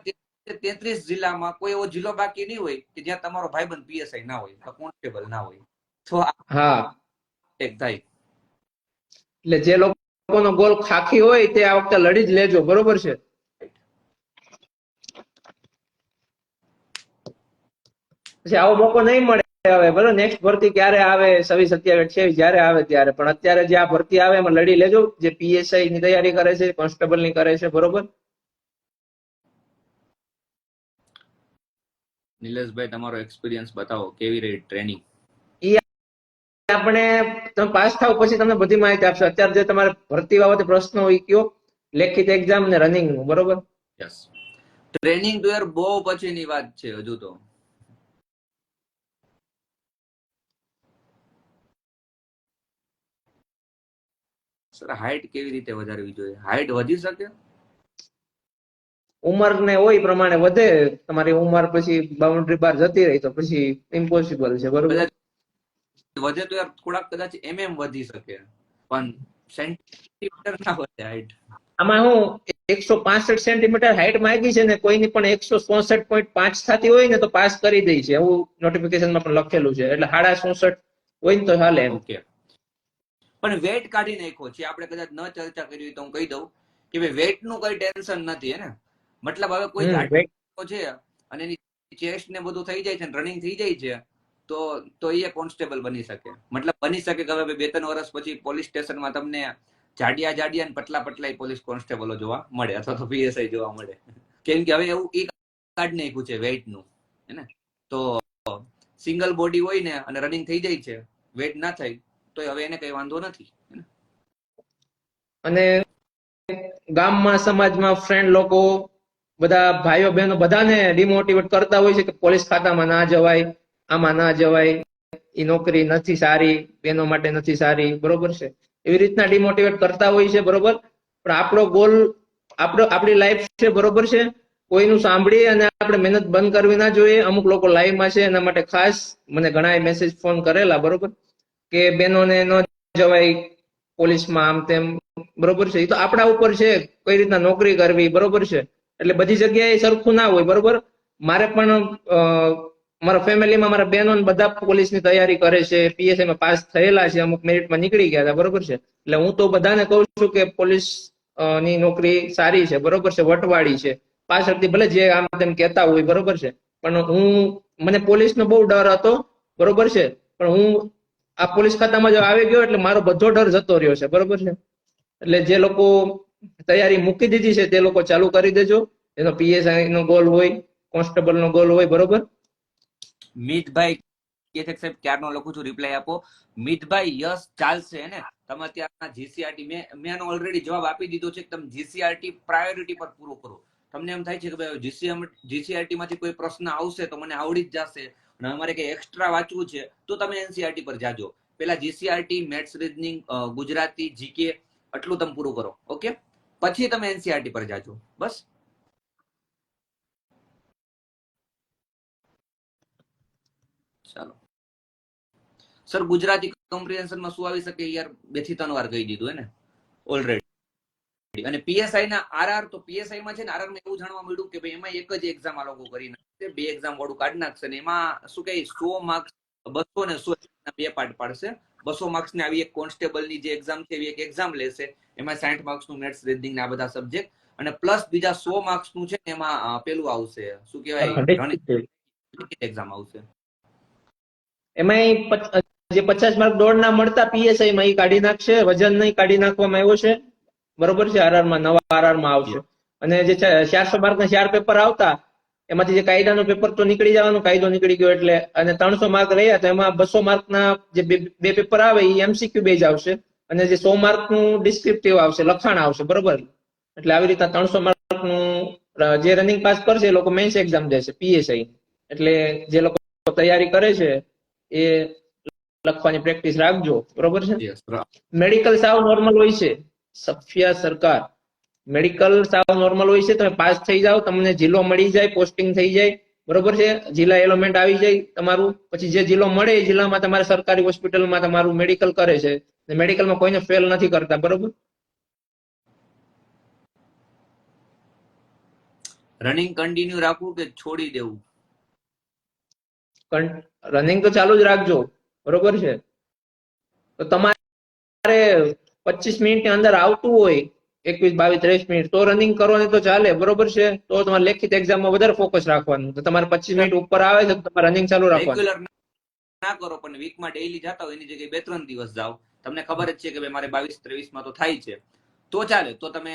33 જિલ્લામાં કોઈ એવો જિલ્લો બાકી નહીં હોય કે જ્યાં તમારો ભાઈબંધ પીએસઆઈ ના હોય, કોન્સ્ટેબલ ના હોય. તો હા, ઓવરટેક થાય. એટલે જે લોકોનો ગોલ ખાખી હોય તે આ વખતે લડી જ લેજો, બરોબર છે? પછી આવો મોકો નહીં મળે હવે, બરોબર? નેક્સ્ટ ભરતી ક્યારે આવે, 26, 27, 28 જ્યારે આવે ત્યારે, પણ અત્યારે જે આ ભરતી આવે એમાં લડી લેજો. જે પીએસઆઈ ની તૈયારી કરે છે, કોન્સ્ટેબલ ની કરે છે, બરોબર? નિલેશભાઈ, તમારો એક્સપિરિયન્સ બતાવો, કેવી રહી ટ્રેનિંગ? આપણે તમે પાસ થાવ પછી તમને બધી માહિતી આપશે. અત્યારે જે તમારે ભરતી બાબતે પ્રશ્ન હોય કયો, લેખિત એક્ઝામ ને રનિંગ નું, બરોબર? યસ. ટ્રેનિંગ તો યાર બહુ પછીની વાત છે હજુ તો. સર, હાઈટ કેવી રીતે વધારવી જોઈએ? હાઈટ વધી શકે? ઉંમર ને હોય પ્રમાણે વધે. તમારી ઉંમર પછી બાઉન્ડ્રી બહાર જતી રહી તો પછી ઇમ્પોસિબલ છે, બરોબર? વધે તો યાર થોડાક કદાચ વધી શકે, પણ સેન્ટીમીટર ના વધે હાઈટ. આમાં હું 165 સેન્ટીમીટર હાઈટ માંગી છે ને, કોઈની પણ 164.5 થતી હોય ને તો પાસ કરી દે છે, એવું નોટિફિકેશનમાં પણ લખેલું છે. એટલે 67.5 હોય ને તો હાલે એમ. ઓકે. પણ વેટ કાઢી નાખ્યો છે. આપણે કદાચ ન ચર્ચા કરી તો હું કહી દઉં કે ભાઈ વેટ નું કઈ ટેન્શન નથી, હે ને? મતલબ હવે કોઈ જાડો છે અને એની ચેસ્ટ ને બધું થઈ જાય છે, રનિંગ થઈ જાય છે, તો એ કોન્સ્ટેબલ બની શકે. મતલબ બની શકે કે હવે 2-3 વર્ષ પછી પોલીસ સ્ટેશનમાં તમને જાડિયા ને પતલા પોલીસ કોન્સ્ટેબલો જોવા મળે, અથવા તો પીએસઆઈ જોવા મળે. કેમ કે હવે એવું એ કાર્ડ નાખ્યું છે વેટ નું, હે ને? તો સિંગલ બોડી હોય ને અને રનિંગ થઈ જાય છે, વેટ ના થાય તો હવે એને કઈ વાંધો નથી. અને ગામમાં, સમાજમાં, ફ્રેન્ડ લોકો, બધા ભાઈઓ બહેનો બધાને ડિમોટિવેટ કરતા હોય છે કે પોલીસ ખાતામાં ના જવાય, આમાં ના જવાય, એ નોકરી નથી સારી, બહેનો માટે નથી સારી, બરોબર છે? એવી રીતના ડિમોટિવેટ કરતા હોય છે, બરોબર? પણ આપણો ગોલ, આપણી લાઈફ છે, બરોબર છે? કોઈનું સાંભળી અને આપણે મહેનત બંધ કરવી ના જોઈએ. અમુક લોકો લાઈવમાં છે એના માટે ખાસ મને ઘણા મેસેજ ફોન કરેલા, બરોબર? કે બહેનોને ન જવાય પોલીસમાં, આમ તેમ, બરોબર છે? એ તો આપણા ઉપર છે કઈ રીતના નોકરી કરવી, બરોબર છે? એટલે બધી જગ્યાએ સરખું ના હોય, બરોબર? મારે પણ મારા ફેમિલીમાં મારા બહેનો બધા પોલીસની તૈયારી કરે છે, પીએસઆઈમાં પાસ થયેલા છે, અમુક મેરિટમાં નીકળી ગયા હતા, બરોબર છે? એટલે હું તો બધાને કહું છું કે પોલીસ ની નોકરી સારી છે, બરોબર છે? વટવાળી છે. પાછળથી ભલે જે આમ તેમ કહેતા હોય, બરોબર છે? પણ મને પોલીસનો બહુ ડર હતો, બરોબર છે? પણ હું આ પોલીસ ખાતામાં જો આવી ગયો એટલે મારો બધો ડર જતો રહ્યો છે, બરોબર છે? એટલે જે લોકો તૈયારી મૂકી દીધી છે તે લોકો ચાલુ કરી દેજો. એનો પીએસઆઈ નો ગોલ હોય, કોન્સ્ટેબલ નો ગોલ હોય, બરોબર? મિતભાઈ કે છે સાહેબ, ક્યારનો લખું છું, રિપ્લાય આપો. મિતભાઈ, યસ, ચાલશે ને? તમે અત્યારના જીસીઆરટી મેં આનો ઓલરેડી જવાબ આપી દીધો છે કે તમે જીસીઆરટી પ્રાયોરિટી પર પૂરો કરો. તમને એમ થાય છે કે ભાઈ જીસીઆરટી માંથી કોઈ પ્રશ્ન આવશે તો મને આવડી જ જશે અને અમારે કઈ એક્સ્ટ્રા વાંચવું છે તો તમે એનસીઆરટી પર જાજો. પેલા GCERT, maths, reasoning, Gujarati, GK આટલું તમે પૂરું કરો, ઓકે? પછી તમે એનસીઆરટી પર જાજો, બસ. ચાલો સર, ગુજરાતી કોમ્પ્રિહેન્શનમાં શું આવી શકે? યાર 2-3 વાર કહી દીધું એને ઓલરેડી. અને પીએસઆઈ ના આરઆર, તો પીએસઆઈ માં છે ને, આરઆર માં એવું જાણવા મળ્યું કે ભાઈ એમાં એક જ એક્ઝામ આ લોકો કરી નાખશે, 2 એક્ઝામ વાળું કાઢી નાખશે ને એમાં શું કે 100 માર્ક્સ, 200 ને 100 ના 2 પાર્ટ પાડશે. 200 માર્ક્સ ની આવી એક કોન્સ્ટેબલ ની જે એક્ઝામ છે એવી એક એક્ઝામ લેશે. એમાં 60 માર્ક્સ નું મેથ્સ, રીઝનિંગ ના બધા સબ્જેક્ટ, અને પ્લસ બીજા 100 માર્ક્સ નું છે એમાં પેલું આવશે, શું કહેવાય, રનિંગ એક્ઝામ આવશે. એમાં જે 50 માર્ક દોડના મળતા પીએસઆઈ માં એ કાઢી નાખશે. વજન નહીં કાઢી નાખવામાં આવ્યો છે, બરોબર છે? આરઆર માં, નવા આરઆર માં આવશે. અને જે 400 માર્ક ના 4 પેપર આવતા એમાંથી જે કાયદાનું પેપર તો નીકળી જવાનું, કાયદો નીકળી ગયો એટલે, અને 300 માર્ક રહ્યા તો એમાં 200 માર્કના જે બે પેપર આવે એ એમસીક્યુ બેઝ આવશે, અને જે 100 માર્કનું ડિસ્ક્રિપ્ટિવ આવશે, લખાણ આવશે, બરોબર? એટલે આવી રીતના 300 માર્કનું જે રનિંગ પાસ કરશે એ લોકો મેન્સ એક્ઝામ દેશે, પીએસઆઈ. એટલે જે લોકો તૈયારી કરે છે એ લખવાની પ્રેક્ટિસ રાખજો, બરોબર છે? મેડિકલ સાવ નોર્મલ હોય છે, સફિયા સરકાર. મેડિકલ સાવ નોર્મલ હોય છે. તમે પાસ થઈ જાઓ, તમને જિલ્લો મળી જાય, પોસ્ટિંગ થઈ જાય, બરોબર છે? જિલ્લા એલોમેન્ટ આવી જાય તમારું, પછી જે જિલ્લો મળે એ જિલ્લામાં તમારે સરકારી હોસ્પિટલમાં તમારું મેડિકલ કરે છે. મેડિકલમાં કોઈને ફેલ નથી કરતા, બરોબર? રનિંગ કન્ટિન્યુ રાખવું કે છોડી દેવું? રનિંગ તો ચાલુ જ રાખજો, બરોબર છે? તો તમારે 25 મિનિટની અંદર આવતું હોય 21, 22, 23 મિનિટ તો રનિંગ કરો ને તો ચાલે, બરોબર છે. તો તમારે લેખિત એક્ઝામમાં વધારે ફોકસ રાખવાનું. તો તમારે 25 મિનિટ ઉપર આવે છે તો તમારે રનિંગ ચાલુ રાખવાનું. રેગ્યુલર ના કરો પણ વીકમાં ડેઈલી જતા હોય એની જગ્યાએ 2-3 દિવસ જાઓ, તમને ખબર જ છે કે ભાઈ મારે 22-23 માં તો થાય છે, તો ચાલે. તો તમે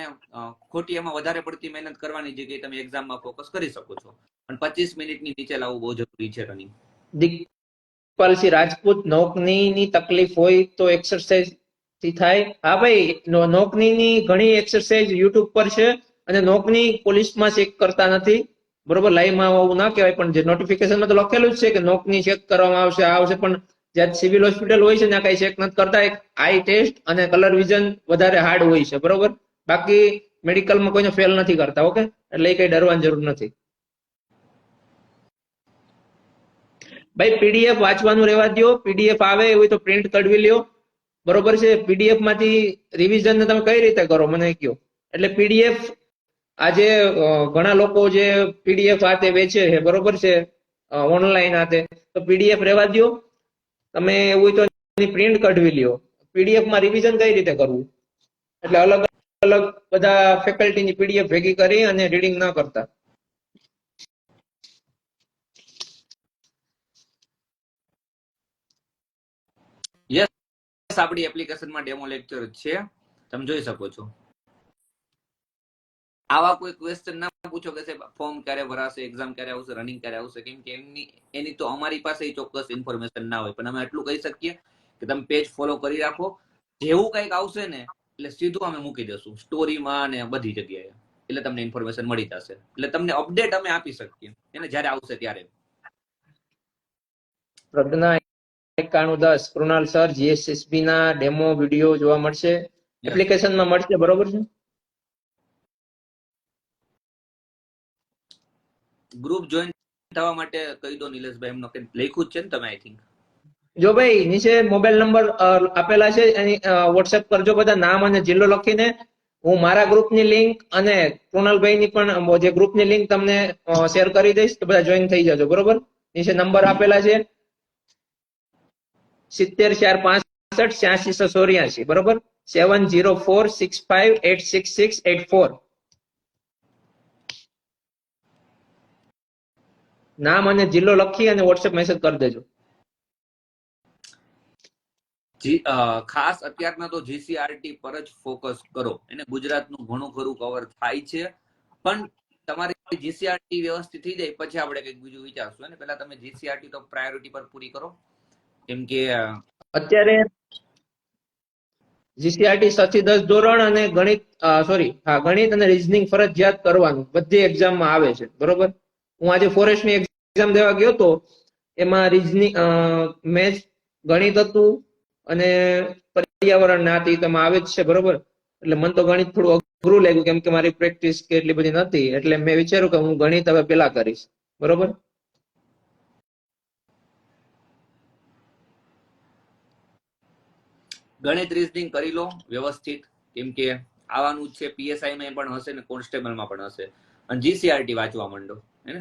ખોટી એમાં વધારે પડતી મહેનત કરવાની જગ્યાએ તમે એક્ઝામમાં ફોકસ કરી શકો છો. પણ 25 મિનિટની નીચે લાવવું બહુ જરૂરી છે રનિંગ. દીપપાલસિંહ રાજપૂત, નોકની તકલીફ હોય તો એક્સરસાઇઝ થી થાય? હા ભાઈ, નોકની ઘણી એક્સરસાઇઝ યુટ્યુબ પર છે અને નોકની પોલીસમાં ચેક કરતા નથી, બરોબર. લાઈવમાં આવું ના કહેવાય, પણ જે નોટિફિકેશનમાં તો લખેલું જ છે કે નોકની ચેક કરવામાં આવશે, આ આવશે. પણ જ્યાં સિવિલ હોસ્પિટલ હોય છે ત્યાં કઈ ચેક નથી કરતા. એક આઈ ટેસ્ટ અને કલર વિઝન વધારે હાર્ડ હોય છે, બરોબર. બાકી મેડિકલમાં કોઈને ફેલ નથી કરતા. ઓકે, એટલે એ કઈ ડરવાની જરૂર નથી. ભાઈ પીડીએફ વાંચવાનું રહેવા દો. પીડીએફ આવે હોય તો પ્રિન્ટ કઢવી લ્યો, બરોબર છે. પીડીએફ માંથી રિવિઝન તમે કઈ રીતે કરો મને કહો. એટલે પીડીએફ આજે ઘણા લોકો જે પીડીએફ આતે વેચે છે, બરોબર છે, ઓનલાઈન આતે, તો પીડીએફ રહેવા દો. તમે એવું તો પ્રિન્ટ કઢવી લ્યો. પીડીએફ માં રિવિઝન કઈ રીતે કરવું, એટલે અલગ અલગ બધા ફેકલ્ટીની પીડીએફ ભેગી કરી અને રીડિંગ ના કરતા. યસ, આપણી એપ્લિકેશનમાં ડેમો લેક્ચર છે, તમે જોઈ શકો છો. આવા કોઈ ક્વેશ્ચન ના પૂછો કે સાહેબ ફોર્મ ક્યારે ભરાશે, એક્ઝામ ક્યારે આવશે, રનિંગ ક્યારે આવશે, કેમ કે એની તો અમારી પાસે ચોક્કસ ઇન્ફોર્મેશન ના હોય. પણ અમે એટલું કહી શકીએ કે તમે પેજ ફોલો કરી રાખો, જેવું કંઈક આવશે ને એટલે સીધું અમે મૂકી દેશું સ્ટોરીમાં ને બધી જગ્યાએ, એટલે તમને ઇન્ફોર્મેશન મળી જશે. એટલે તમને અપડેટ અમે આપી શકીએ એને જ્યારે આવશે ત્યારે. પ્રજ્ઞા 9110, કૃણાલ સર, જીએસએસબી ના ડેમો વિડીયો જોવા મળશે, એપ્લિકેશનમાં મળશે, બરોબર છે. ગ્રુપ જોઈન થવા માટે કહી દો નિલેશભાઈ, એમનો કંઈક લખ્યું જ છે ને તમે, આઈ થિંક. જો ભાઈ નીચે મોબાઈલ નંબર આપેલા છે, એની વોટ્સએપ કરજો બધા, નામ અને જિલ્લો લખીને. હું મારા ગ્રુપની લિંક અને કૃણાલભાઈની પણ જે ગ્રુપની લિંક તમને શેર કરી દઈશ, તો બધા જોઈન થઈ જજો, બરોબર. નીચે નંબર આપેલા છે 7045686684, બરોબર. 7046586684. નામ અને જિલ્લો લખી અને વોટ્સએપ મેસેજ કરી દેજો. ખાસ અત્યારના તો જીસીઆરટી પર જ ફોકસ કરો. એને ગુજરાતનું ઘણું ખરું કવર થાય છે, પણ તમારી જીસીઆરટી વ્યવસ્થિત થઈ જાય પછી આપણે કંઈક બીજું વિચારશું. ને પહેલા તમે જીસીઆરટી તો પ્રાયોરિટી પર પૂરી કરો, કેમ કે અત્યારે જીસીઆરટી 6 થી 10 ધોરણ અને ગણિત ગણિત અને રીઝનિંગ ફરજિયાત કરવાનું બધી એક્ઝામમાં આવે છે, બરોબર. હું આજે ફોરેસ્ટની એક્ઝામ દેવા ગયો તો એમાં રીઝનિંગ, મેથ્સ, ગણિત હતું અને પર્યાવરણ નાતી તેમાં આવે જ છે, બરોબર. એટલે મને તો ગણિત થોડું અઘરું લાગ્યું, કેમ કે મારી પ્રેક્ટિસ કે એટલી બધી નથી. એટલે મેં વિચાર્યું કે હું ગણિત હવે પેલા કરીશ, બરોબર. ગણિત રીઝનિંગ કરી લો વ્યવસ્થિત, કેમ કે આવવાનું છે. પીએસઆઈ માં પણ હશે ને કોન્સ્ટેબલમાં પણ હશે. અને જીસીઆરટી વાંચવા માંડો, હે ને.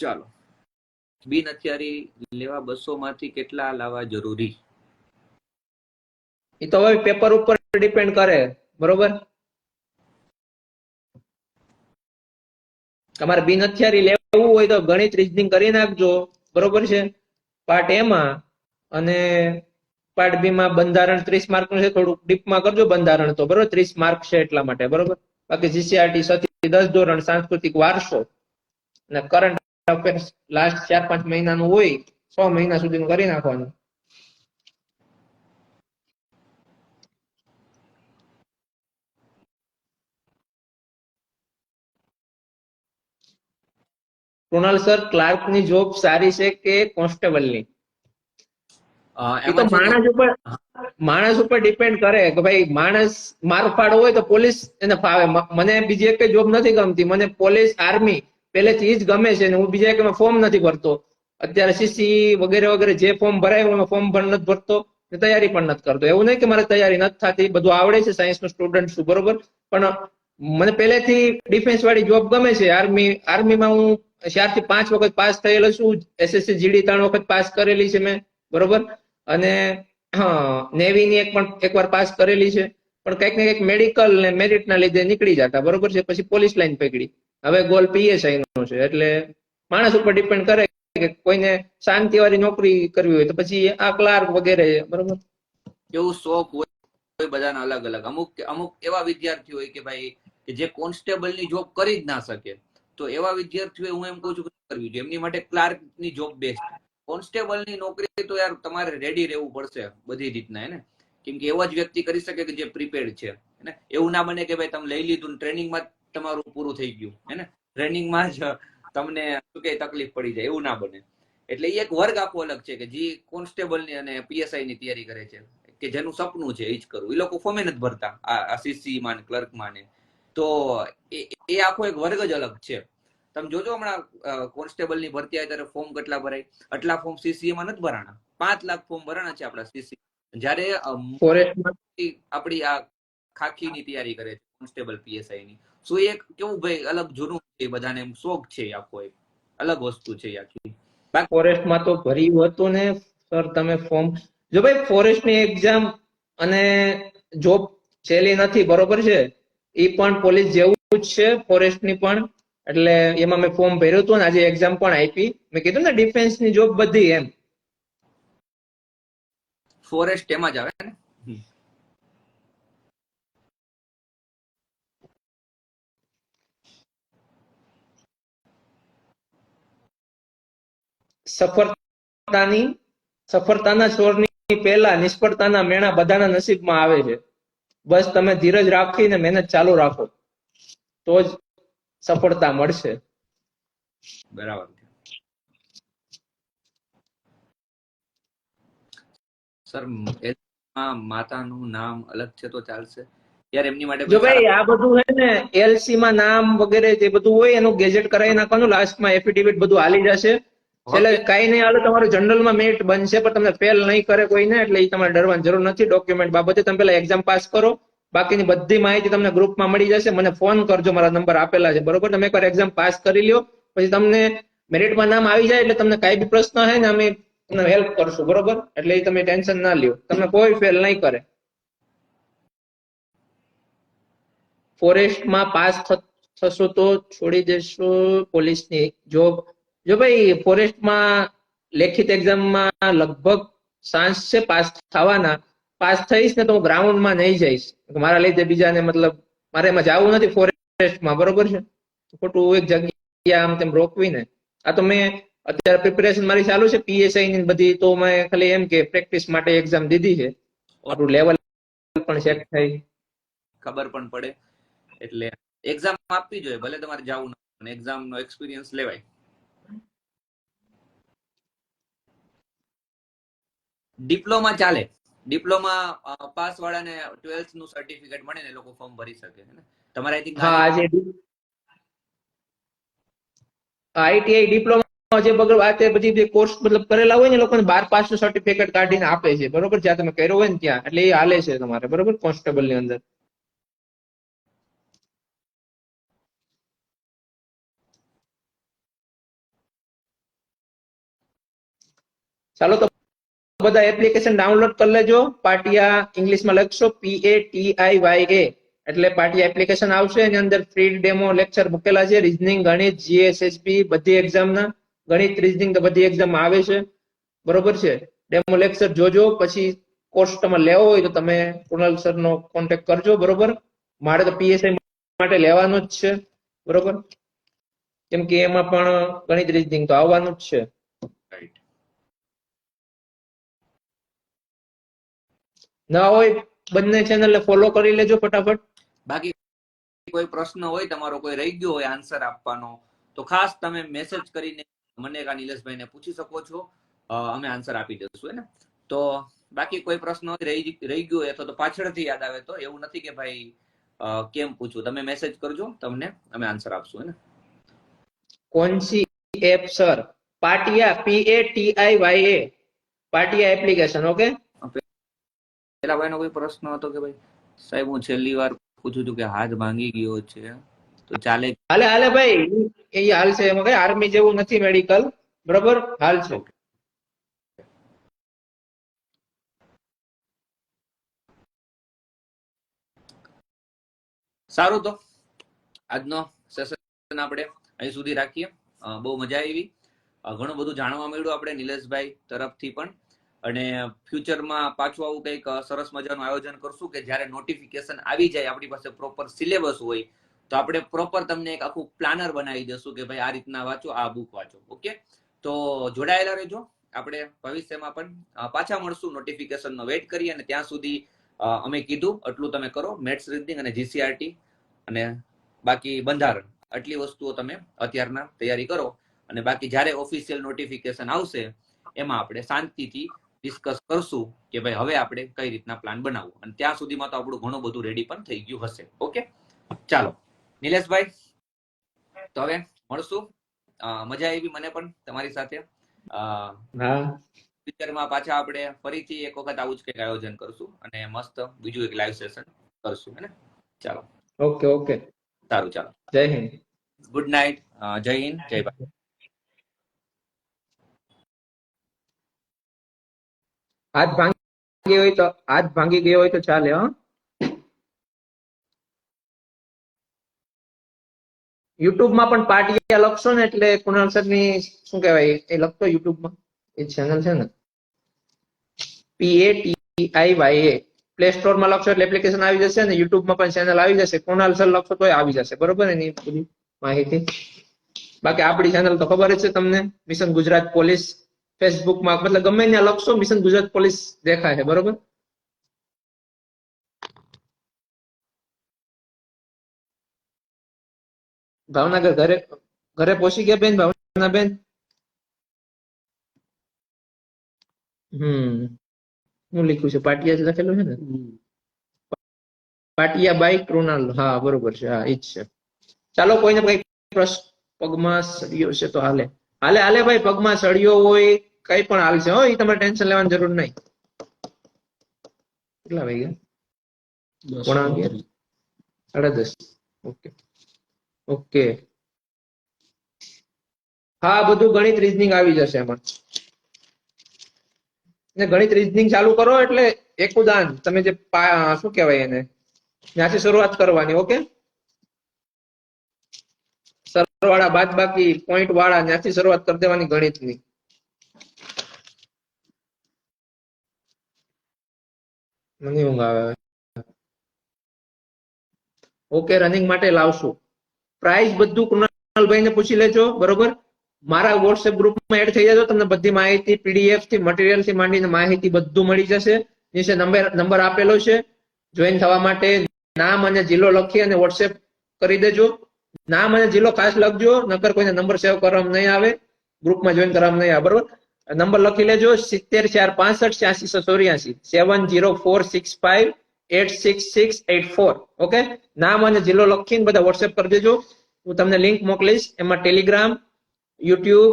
ચાલો, બિન હથિયારી લેવા 200 માંથી કેટલા લાવવા જરૂરી? એ તો હવે પેપર ઉપર ડિપેન્ડ કરે, બરોબર. તમારે બિન હથિયારી લેવું હોય તો ગણિત રીઝનિંગ કરી નાખજો, બરોબર છે, પાર્ટ એ માં. અને પાર્ટ બી માં બંધારણ 30 માર્ક નું છે, થોડુંક ડીપમાં કરજો બંધારણ, તો બરોબર 30 માર્ક છે એટલા માટે, બરોબર. બાકી જીસીઆરટી 6 થી 10 ધોરણ, સાંસ્કૃતિક વારસો અને કરંટ અફેર્સ લાસ્ટ 4-5 મહિનાનું હોય, 6 મહિના સુધીનું કરી નાખવાનું. કૃણાલ સર, ક્લાર્કની જોબ સારી છે કે કોન્સ્ટેબલની? એ તો માણસ ઉપર ડિપેન્ડ કરે કે ભાઈ માણસ મારફાડ હોય તો પોલીસ એને ફાવે. મને બીજી એક જોબ નથી ગમતી, મને પોલીસ, આર્મી પહેલેથી જ ગમે છે. હું બીજા એક ફોર્મ નથી ભરતો અત્યારે. સીસી વગેરે વગેરે જે ફોર્મ ભરાય એમાં ફોર્મ પણ નથી ભરતો, તૈયારી પણ નથી કરતો. એવું નહીં કે મારે તૈયારી નથી થતી, બધું આવડે છે, સાયન્સ નો સ્ટુડન્ટ છું, બરોબર. પણ મને પહેલેથી ડિફેન્સ વાળી જોબ ગમે છે. આર્મીમાં હું 4 થી 5 વખત પાસ થયેલો છું. એસએસસી જીડી 3 વખત પાસ કરેલી છે મેં, બરોબર. અને નેવીની એકવાર પાસ કરેલી છે. પણ કંઈક ને કંઈક મેડિકલ ને મેરિટના લીધે નીકળી જતા, બરોબર છે. પછી પોલીસ લાઈન પકડી. હવે ગોલ પીએસઆઈ નો છે. એટલે માણસ ઉપર ડિપેન્ડ કરે કે કોઈને શાંતિવાળી નોકરી કરવી હોય તો પછી આ ક્લાર્ક વગેરે, બરોબર. એવું શોખ હોય બધાના અલગ અલગ. અમુક એવા વિદ્યાર્થીઓ હોય કે ભાઈ કે જે કોન્સ્ટેબલની જોબ કરી જ ના શકે, તો એવા વિદ્યાર્થીઓ હું એમ કહું છું કે કરવી જોઈએ. એમની માટે ક્લાર્કની જોબ બેસ્ટ. કોન્સ્ટેબલની નોકરી તો યાર તમારે રેડી રહેવું પડશે બધી રીતના, હે ને. કેમ કે એવો જ વ્યક્તિ કરી શકે કે જે પ્રિપેર્ડ છે, ને એવું ના બને કે ભાઈ તમે લઈ લીધું ટ્રેનિંગમાં તમારું પૂરું થઈ ગયું, હે ને. ટ્રેનિંગમાં જ તમને શું કે તકલીફ પડી જાય, એવું ના બને. એટલે એ એક વર્ગ આખો અલગ છે કે જે કોન્સ્ટેબલની અને પીએસઆઈ ની તૈયારી કરે છે, કે જેનું સપનું છે એ જ કરવું. એ લોકો ફોર્મે નથી ભરતા આ સીસી માં ક્લર્ક માં ને. તો એ આખો એક વર્ગ જ અલગ છે. તમે જોજો હમણાં કોન્સ્ટેબલ ની ભરતી આવે ત્યારે ફોર્મ કેટલા ભરાય. આટલા ફોર્મ સીસી માં નથી ભરાણા. 5 લાખ ફોર્મ ભરાણા છે આપણા સીસી. જયારે ફોરેસ્ટમાં આપણી આ ખાખી ની તૈયારી કરે છે કોન્સ્ટેબલ પીએસઆઈ ની, શું એક કેવું ભાઈ અલગ જૂનું છે, બધાને એમ શોખ છે, આખો એક અલગ વસ્તુ છે આખી. ફોરેસ્ટમાં તો ભર્યું હતું ને સર તમે ફોર્મ. જો ભાઈ ફોરેસ્ટની એક્ઝામ અને જોબ સહેલી નથી, બરોબર છે. એ પણ પોલીસ જેવું જ છે ફોરેસ્ટની પણ. એટલે એમાં મેં ફોર્મ ભર્યું હતું ને આજે એક્ઝામ પણ આપી. મેં કીધું ને ડિફેન્સની જોબ બધી એમ. ફોરેસ્ટ એમાં જ આવે ને. સફળતાના છોડની પહેલા નિષ્ફળતાના મેણા બધાના નસીબમાં આવે છે. બસ તમે ધીરજ રાખીને મહેનત ચાલુ રાખો તો જ સફળતા મળશે. બરાબર. સર માતાનું નામ અલગ છે તો ચાલશે યાર? એમની માટે જો કોઈ ભાઈ સારા આ બધું હે ને એલસી માં નામ વગેરે જે બધું હોય એનું ગેજેટ કરાવી નાખવાનું. લાસ્ટમાં એફિડેવિટ બધું હાલી જશે. એટલે કઈ નહીં હાલે, તમારું જનરલમાં મેરિટ બનશે પણ તમને ફેલ નહીં કરે કોઈને. એટલે એ તમારે ડરવાની જરૂર નથી. ડોક્યુમેન્ટ બાબતે તમે પેલા એક્ઝામ પાસ કરો. બાકીની બધી માહિતી તમને ગ્રુપમાં મળી જશે. મને ફોન કરજો, મારા નંબર આપેલા છે, બરોબર. તમે એકવાર એક્ઝામ પાસ કરી લ્યો, પછી તમને મેરિટમાં નામ આવી જાય એટલે તમને કઈ બી પ્રશ્ન હોય ને અમે તમને હેલ્પ કરશું, બરોબર. એટલે એ તમે ટેન્શન ના લ્યો, તમને કોઈ ફેલ નહીં કરે. ફોરેસ્ટમાં પાસ થશો તો છોડી દેશો પોલીસની જોબ. જો ભાઈ ફોરેસ્ટમાં લેખિત એક્ઝામમાં લગભગ ચાન્સ છે પાસ થવાના. પાસ થઈશ ને તો હું ગ્રાઉન્ડમાં નહીં જઈશ. મારા લીધે બીજાને મતલબ મારે એમાં જવું નથી ફોરેસ્ટમાં, બરોબર છે. ખોટું એક જગ્યા આમ તેમ રોકવી ને. આ તો મેં અત્યારે પ્રિપેરેશન મારી ચાલુ છે પીએસઆઈ ની બધી. તો મેં ખાલી એમ કે પ્રેક્ટિસ માટે એક્ઝામ દીધી છે, આપણું લેવલ પણ સેટ થાય, ખબર પણ પડે. એટલે એક્ઝામ આપવી જોઈએ, ભલે તમારે જવું ના, એક્ઝામ નો એક્સપિરિયન્સ લેવાય. ડિપ્લોમા ચાલે. ડિપ્લોમા પાસ વાળાને 12th નું સર્ટિફિકેટ મળે ને લોકો ફોર્મ ભરી શકે. તમારે આઈ થિંક હા આજે આઈટીઆઈ ડિપ્લોમા જે બધી કોર્સ મતલબ કરેલા હોય ને લોકોને 12 પાસ નું સર્ટિફિકેટ કાઢીને આપે છે, બરોબર. જ્યાં તમે કર્યો હોય ને ત્યાં. એટલે એ હાલે છે તમારે, બરોબર, કોન્સ્ટેબલ ની અંદર. ચાલો તો બધા એપ્લિકેશન ડાઉનલોડ કરી લેજો. પાટિયા ઇંગ્લિશમાં લખશો PATIYA એટલે પાટિયા એપ્લિકેશન આવશે. એની અંદર ફ્રી ડેમો લેક્ચર મૂકેલા છે. રીઝનિંગ, ગણિત, જીએસએસબી બધી એક્ઝામના. ગણિત, રીઝનિંગ તો બધી એક્ઝામ આવે છે, બરોબર છે. ડેમો લેક્ચર જોજો. પછી કોર્સ તમે લેવો હોય તો તમે કુણાલ સર નો કોન્ટેક્ટ કરજો, બરોબર. મારે તો પીએસઆઈ માટે લેવાનું જ છે, બરોબર. કેમ કે એમાં પણ ગણિત, રીઝનિંગ તો આવવાનું જ છે. ના હોય બંને ચેનલને ફોલો કરી લેજો ફટાફટ. બાકી કોઈ પ્રશ્ન હોય તમારો, કોઈ રહી ગયો હોય આન્સર આપવાનો, તો ખાસ તમે મેસેજ કરીને મને કા નિલેશભાઈને પૂછી શકો છો. અમે આન્સર આપી દઈશું, ને. તો બાકી કોઈ પ્રશ્ન રહી ગયો હોય અથવા તો પાછળથી યાદ આવે તો એવું નથી કે ભાઈ કેમ પૂછવું, તમે મેસેજ કરજો, તમને અમે આન્સર આપશું, ને. કોણસી એપ સર? પાટિયા, PATIYA પાટિયા એપ્લિકેશન. ઓકે. પેલા ભાઈનો કોઈ પ્રશ્ન હતો કે ભાઈ સાહેબ હું છેલ્લી વાર પૂછું છું કે હાથ ભાંગી ગયો છે તો ચાલે? હાલે હાલે ભાઈ, એ હાલ છે, એમાં કઈ આર્મી જેવું નથી મેડિકલ, બરોબર હાલ છે. ઓકે, સારું. તો આજનો સેશન આપણે અહીં સુધી રાખીએ. બહુ મજા આવી, ઘણું બધું જાણવા મળ્યું આપણે નિલેશભાઈ તરફથી પણ. અને ફ્યુચરમાં પાછું આવું કંઈક સરસ મજાનું આયોજન કરશું કે જ્યારે નોટિફિકેશન આવી જાય, આપણી પાસે પ્રોપર સિલેબસ હોય, તો આપણે પ્રોપર તમને એક આખું પ્લાનર બનાવી દેશું કે ભાઈ આ રીતના વાંચો, આ બુક વાંચો. ઓકે, તો જોડાયેલા રહેજો. આપણે ભવિષ્યમાં પણ પાછા મળશું, નોટિફિકેશનનો વેઇટ કરીએ. અને ત્યાં સુધી અમે કીધું એટલું તમે કરો, મેથ્સ રીડિંગ અને જીસીઆરટી અને બાકી બંધારણ, આટલી વસ્તુઓ તમે અત્યારના તૈયારી કરો. અને બાકી જ્યારે ઓફિશિયલ નોટિફિકેશન આવશે એમાં આપણે શાંતિથી ડિસ્કસ કરશું કે ભાઈ હવે આપણે કઈ રીતના પ્લાન બનાવવું. અને ત્યાં સુધીમાં તો આપણું ઘણું બધું રેડી પણ થઈ ગયું હશે. ઓકે, ચાલો નિલેશભાઈ, તો હવે મળશું. મજા આવી મને પણ તમારી સાથે. ફ્યુચરમાં પાછા આપણે ફરીથી એક વખત આવું જ કંઈક આયોજન કરશું અને મસ્ત બીજું એક લાઈવ સેશન કરશું, હે ને? ચાલો, ઓકે ઓકે, સારું, ચાલો, જય હિન્દ, ગુડ નાઇટ, જય હિન્દ, જય ભારત. હાથ ભાંગી ગયો હોય તો ચાલે, હા. યુટ્યુબમાં પણ પાટિયા લખશો ને એટલે કુણાલ સર ની શું કહેવાય એ લખતો યુટ્યુબમાં, એ ચેનલ છે ને PATIYA, પ્લે સ્ટોર માં લખશો એટલે એપ્લિકેશન આવી જશે ને યુટ્યુબમાં પણ ચેનલ આવી જશે. કુણાલ સર લખશો તો આવી જશે, બરોબર એની બધી માહિતી. બાકી આપણી ચેનલ તો ખબર જ છે તમને, મિશન ગુજરાત પોલીસ. ફેસબુકમાં મતલબ ગમે ત્યાં લખશો મિશન ગુજરાત પોલીસ દેખાય છે, બરોબર. ભાવનગર ઘરે પહોંચી ગયા બેન? ભાવના બેન, હું લખ્યું છે પાટિયા જ લખેલું છે ને, પાટિયા બાઈ કૃણાલ, હા બરોબર છે, હા ઈ જ છે. ચાલો, કોઈને કઈ પ્રશ્ન? પગમાં સળિયો છે તો હાલે હાલે હાલે ભાઈ, પગમાં સળિયો હોય કઈ પણ હાલશે હો, એ તમારે ટેન્શન લેવાની જરૂર નહીં. કેટલા વાગ્યા? 10:11, 10:30. ઓકે ઓકે, હા બધું ગણિત રીઝનિંગ આવી જશે એમાં. ને ગણિત રીઝનિંગ ચાલુ કરો એટલે એકુદાન તમે જે શું કહેવાય એને, ત્યાંથી શરૂઆત કરવાની. ઓકે, સરવાળા બાદ બાકી પોઈન્ટ વાળા ત્યાંથી શરૂઆત કરી દેવાની ગણિતની. મને ઊંઘ આવે. ઓકે, રનિંગ માટે લાવશું. પ્રાઇસ બધું કૃણાલભાઈ ને પૂછી લેજો, બરોબર. મારા વોટ્સએપ ગ્રુપમાં એડ થઈ જજો, તમને બધી માહિતી PDF થી મટીરિયલ થી માંડીને માહિતી બધું મળી જશે. નીચે નંબર આપેલો છે, જોઈન થવા માટે નામ અને જિલ્લો લખી અને વોટ્સએપ કરી દેજો. નામ અને જિલ્લો ખાસ લખજો, નકર કોઈને નંબર સેવ કરવામાં નહીં આવે, ગ્રુપમાં જોઈન કરવામાં નહીં આવે, બરોબર. નંબર લખી લેજો 7045688684, 7046586684. ઓકે, નામ અને જિલ્લો લખીને બધા વોટ્સએપ કરી દેજો. હું તમને લિંક મોકલીશ, એમાં ટેલિગ્રામ, યુટ્યુબ,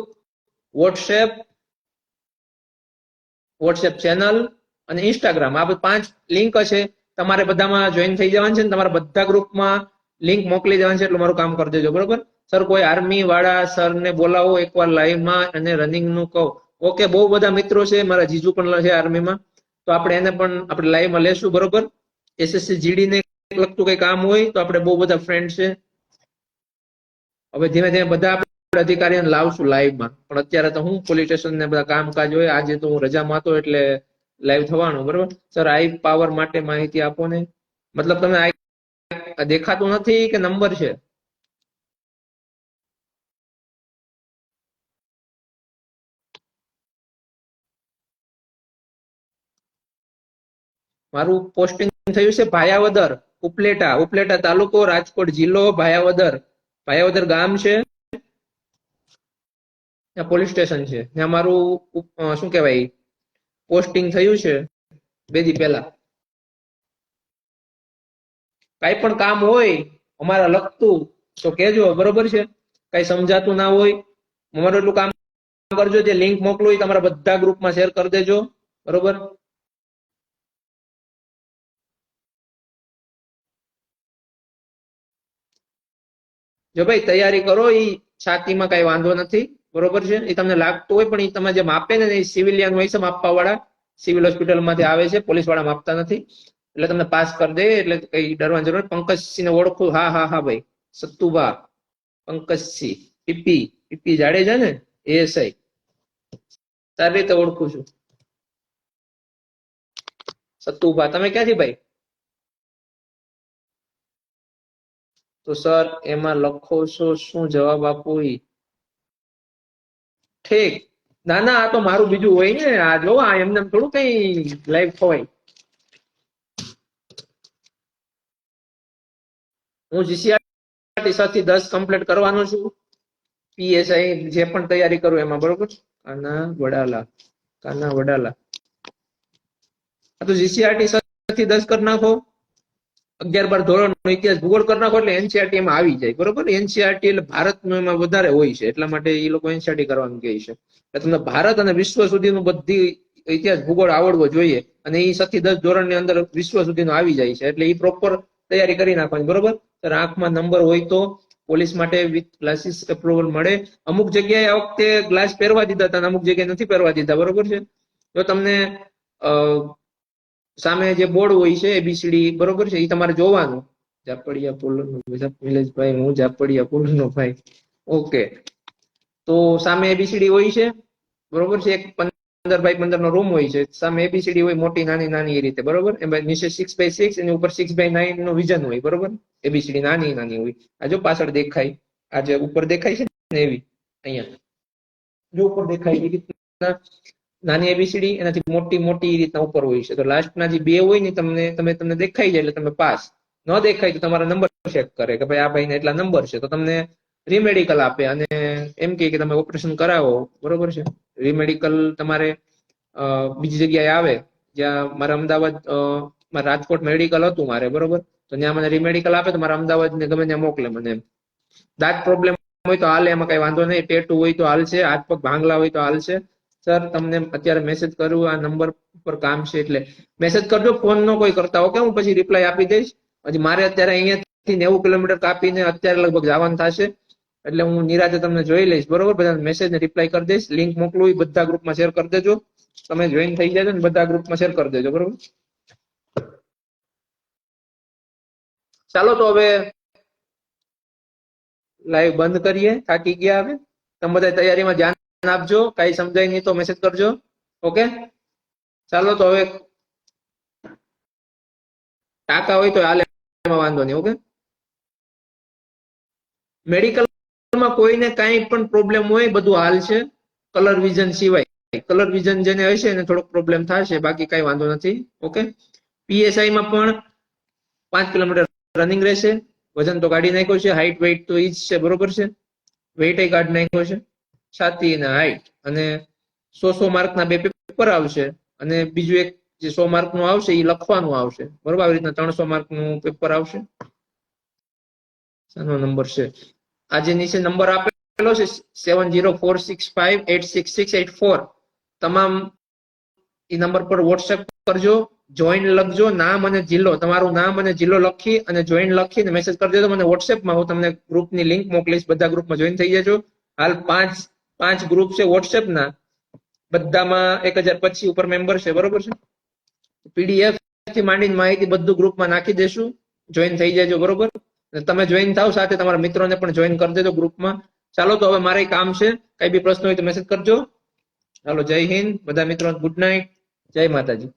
વોટ્સએપ ચેનલ અને ઇન્સ્ટાગ્રામ, આ 5 લિંક છે. તમારે બધામાં જોઈન થઈ જવાનું છે ને તમારા બધા ગ્રુપમાં લિંક મોકલી દેવાની છે, એટલે મારું કામ કરી દેજો, બરોબર. સર કોઈ આર્મી વાળા સર ને બોલાવો એકવાર લાઈવમાં અને રનિંગ નું કહો. ઓકે, બહુ બધા મિત્રો છે, મારા જીજુ પણ છે આર્મીમાં, તો આપણે એને પણ આપણે લાઈવમાં લેશું, બરોબર. SSC GD ને લગતું કઈ કામ હોય તો આપણે બહુ બધા ફ્રેન્ડ છે. હવે ધીમે ધીમે બધા આપણે અધિકારીઓને લાવશું લાઈવમાં, પણ અત્યારે તો હું પોલીસ સ્ટેશન ને બધા કામકાજ હોય. આજે તો હું રજામાં હતો એટલે લાઈવ થવાનું, બરોબર. સર આઈ પાવર માટે માહિતી આપો ને, મતલબ તમે દેખાતું નથી કે નંબર છે? મારું પોસ્ટિંગ થયું છે ભાયાવદર, ઉપલેટા તાલુકો, રાજકોટ જિલ્લો, ભાયાવદર ગામ છે, ત્યાં પોલીસ સ્ટેશન છે, ત્યાં મારું શું કહેવાય પોસ્ટિંગ થયું છે 2 દી પહેલા. કઈ પણ કામ હોય અમારા લગતું તો કેજો, બરોબર છે. કઈ સમજાતું ના હોય અમારું એટલું કામ કરજો, જે લિંક મોકલું એ તમારા બધા ગ્રુપમાં શેર કરી દેજો, બરોબર. જો ભાઈ તૈયારી કરો, એ છાતીમાં કઈ વાંધો નથી, બરોબર છે. એ તમને લાગતું હોય પણ એ તમે જે માપે ને એ સિવિલિયન હોય છે માપવા વાળા, સિવિલ હોસ્પિટલ માંથી આવે છે, પોલીસ વાળા માપતા નથી, એટલે તમને પાસ કરી દે, એટલે કઈ ડરવાની જરૂર. પંકજસિંહ ને ઓળખું? હા હા હા ભાઈ, સત્તુભા પંકજસિંહ, પીપી જાડેજા ને, એએસઆઈ, સારી રીતે ઓળખું છું. સત્તુભા, તમે ક્યાંથી ભાઈ? તો સર એમાં લખો છો શું જવાબ આપવું? ઈ ઠીક. ના ના, આ તો મારું બીજું હોય ને, આ જો આ એમને થોડું કઈ લાઈવ ખવાય. હું જીસીઆરટી 7 થી 10 કમ્પ્લીટ કરવાનો છું. પીએસઆઈ જે પણ તૈયારી કરું એમાં, બરોબર. કાના વડાલા આ તો જીસીઆરટી 7 થી 10 કરી નાખો. 11-12 ધોરણ ઇતિહાસ ભૂગોળ કરી નાખો એટલે એનસીઆરટી એમાં આવી જાય, બરોબર. એનસીઆરટી એટલે ભારતનું એમાં વધારે હોય છે, એટલા માટે એ લોકો એનસીઆરટી કરવાનું કહે છે. એટલે તમને ભારત અને વિશ્વ સુધીનું બધી ઇતિહાસ ભૂગોળ આવડવો જોઈએ, અને એ 7 થી 10 ધોરણની અંદર વિશ્વ સુધીનું આવી જાય છે, એટલે એ પ્રોપર તૈયારી કરી નાખવાની, બરોબર. આંખમાં નંબર હોય તો પોલીસ માટે વિથ ગ્લાસીસ એપ્રુવલ મળે. અમુક જગ્યાએ આ વખતે ગ્લાસ પહેરવા દીધા હતા, અમુક જગ્યાએ નથી પહેરવા દીધા, બરોબર છે. જો તમને સામે જે બોર્ડ હોય છે એબીસીડી, બરોબર છે, એ તમારે જોવાનું. જાપડિયા પુલનો નિલેશભાઈ, હું જાપડિયા પુલનો ભાઈ. ઓકે, તો સામે એબીસીડી હોય છે, બરોબર છે. એક 15x15 નો રૂમ હોય છે, સામે એબીસીડી હોય મોટી નાની નાની એ રીતે, બરોબર. એમાં નીચે 6x6, એની ઉપર 6x9 નો વિઝન હોય, બરોબર. એબીસીડી નાની નાની હોય. આ જો પાછળ દેખાય, આ જે ઉપર દેખાય છે ને એવી, અહીંયા જો ઉપર દેખાય એ રીતના નાની એબીસીડી, એનાથી મોટી મોટી એ રીતના ઉપર હોય છે. તો લાસ્ટના જે બે હોય ને તમને દેખાઈ જાય એટલે તમે પાસ. ન દેખાય તો તમારા નંબર ચેક કરે કે ભાઈ આ ભાઈને એટલા નંબર છે, તો તમને રીમેડિકલ આપે અને એમ કે તમે ઓપરેશન કરાવો, બરોબર છે. રીમેડિકલ તમારે બીજી જગ્યાએ આવે, જ્યાં મારા અમદાવાદ મારા રાજકોટ મેડિકલ હતું મારે, બરોબર. તો ત્યાં મને રીમેડિકલ આપે તો મારા અમદાવાદ ને ગમે ત્યાં મોકલે મને. એમ દાંત પ્રોબ્લેમ હોય તો હાલે, એમાં કઈ વાંધો નહીં. ટેટુ હોય તો હાલશે, હાથ પગ ભાંગલા હોય તો હાલશે. સર તમને અત્યારે મેસેજ કરું, આ નંબર પર કામ છે એટલે મેસેજ કરજો, ફોન નો કોઈ કરતા. ઓકે, હું પછી રિપ્લાય આપી દઈશ. હજી મારે અત્યારે અહીંયાથી 90 કિલોમીટર કાપીને અત્યારે લગભગ જવાનું થશે, એટલે હું નિરાતે તમને જોઈ લઈશ, બરોબર. બધા મેસેજ ને રિપ્લાય કરી દઈશ. લિંક મોકલું, એ બધા ગ્રુપમાં શેર કરી દેજો. તમે જોઈન થઈ જાય ને બધા ગ્રુપમાં શેર કરી દેજો, બરોબર. ચાલો તો હવે લાઈવ બંધ કરીએ, થાકી ગયા હવે. તમે બધા તૈયારીમાં ધ્યાન આપજો, કઈ સમજાય નહીં તો મેસેજ કરજો. ઓકે, ચાલો તો હવે ટાકા હોય તો હાલે, એમાં વાંધો નહીં. ઓકે, મેડિકલમાં કોઈને કાંઈ પણ પ્રોબ્લેમ હોય બધું હાલ છે, કલર વિઝન સિવાય. કલર વિઝન જેને હશે એને થોડોક પ્રોબ્લેમ થશે, બાકી કઈ વાંધો નથી. ઓકે, પીએસઆઈમાં પણ 5 કિલોમીટર રનિંગ રહેશે. વજન તો કાઢી નાખ્યો છે, હાઈટ વેઇટ તો ઈ જ છે, બરોબર છે. વેઇટ એ કાઢી નાખ્યો છે, છાતી અને હાઈટ. અને 100 માર્કના 2 પેપર આવશે, અને બીજું એક જે 100 માર્કનું આવશે એ લખવાનું આવશે, બરોબર. આવી રીતના 300 માર્કનું પેપર આવશે. શાનો નંબર છે આ જે નીચે નંબર આપેલો છે 7046586684, તમામ એ નંબર પર વોટ્સએપ કરજો. જોઈન લખજો, નામ અને જિલ્લો, તમારું નામ અને જિલ્લો લખી અને જોઈન લખીને મેસેજ કરી દેજો મને વોટ્સએપમાં. હું તમને ગ્રુપની લિંક મોકલીશ, બધા ગ્રુપમાં જોઈન થઈ જજો. હાલ 5 ગ્રુપ છે વોટ્સએપના, બધામાં 1025 ઉપર મેમ્બર છે, બરોબર છે. પીડીએફ થી માંડીને માહિતી બધું ગ્રુપમાં નાખી દેશું, જોઈન થઈ જજો, બરોબર. તમે જોઈન થાવ, સાથે તમારા મિત્રોને પણ જોઈન કરી દેજો ગ્રુપમાં. ચાલો તો હવે મારે કામ છે, કઈ બી પ્રશ્ન હોય તો મેસેજ કરજો. ચાલો, જય હિન્દ બધા મિત્રો, ગુડ નાઇટ, જય માતાજી.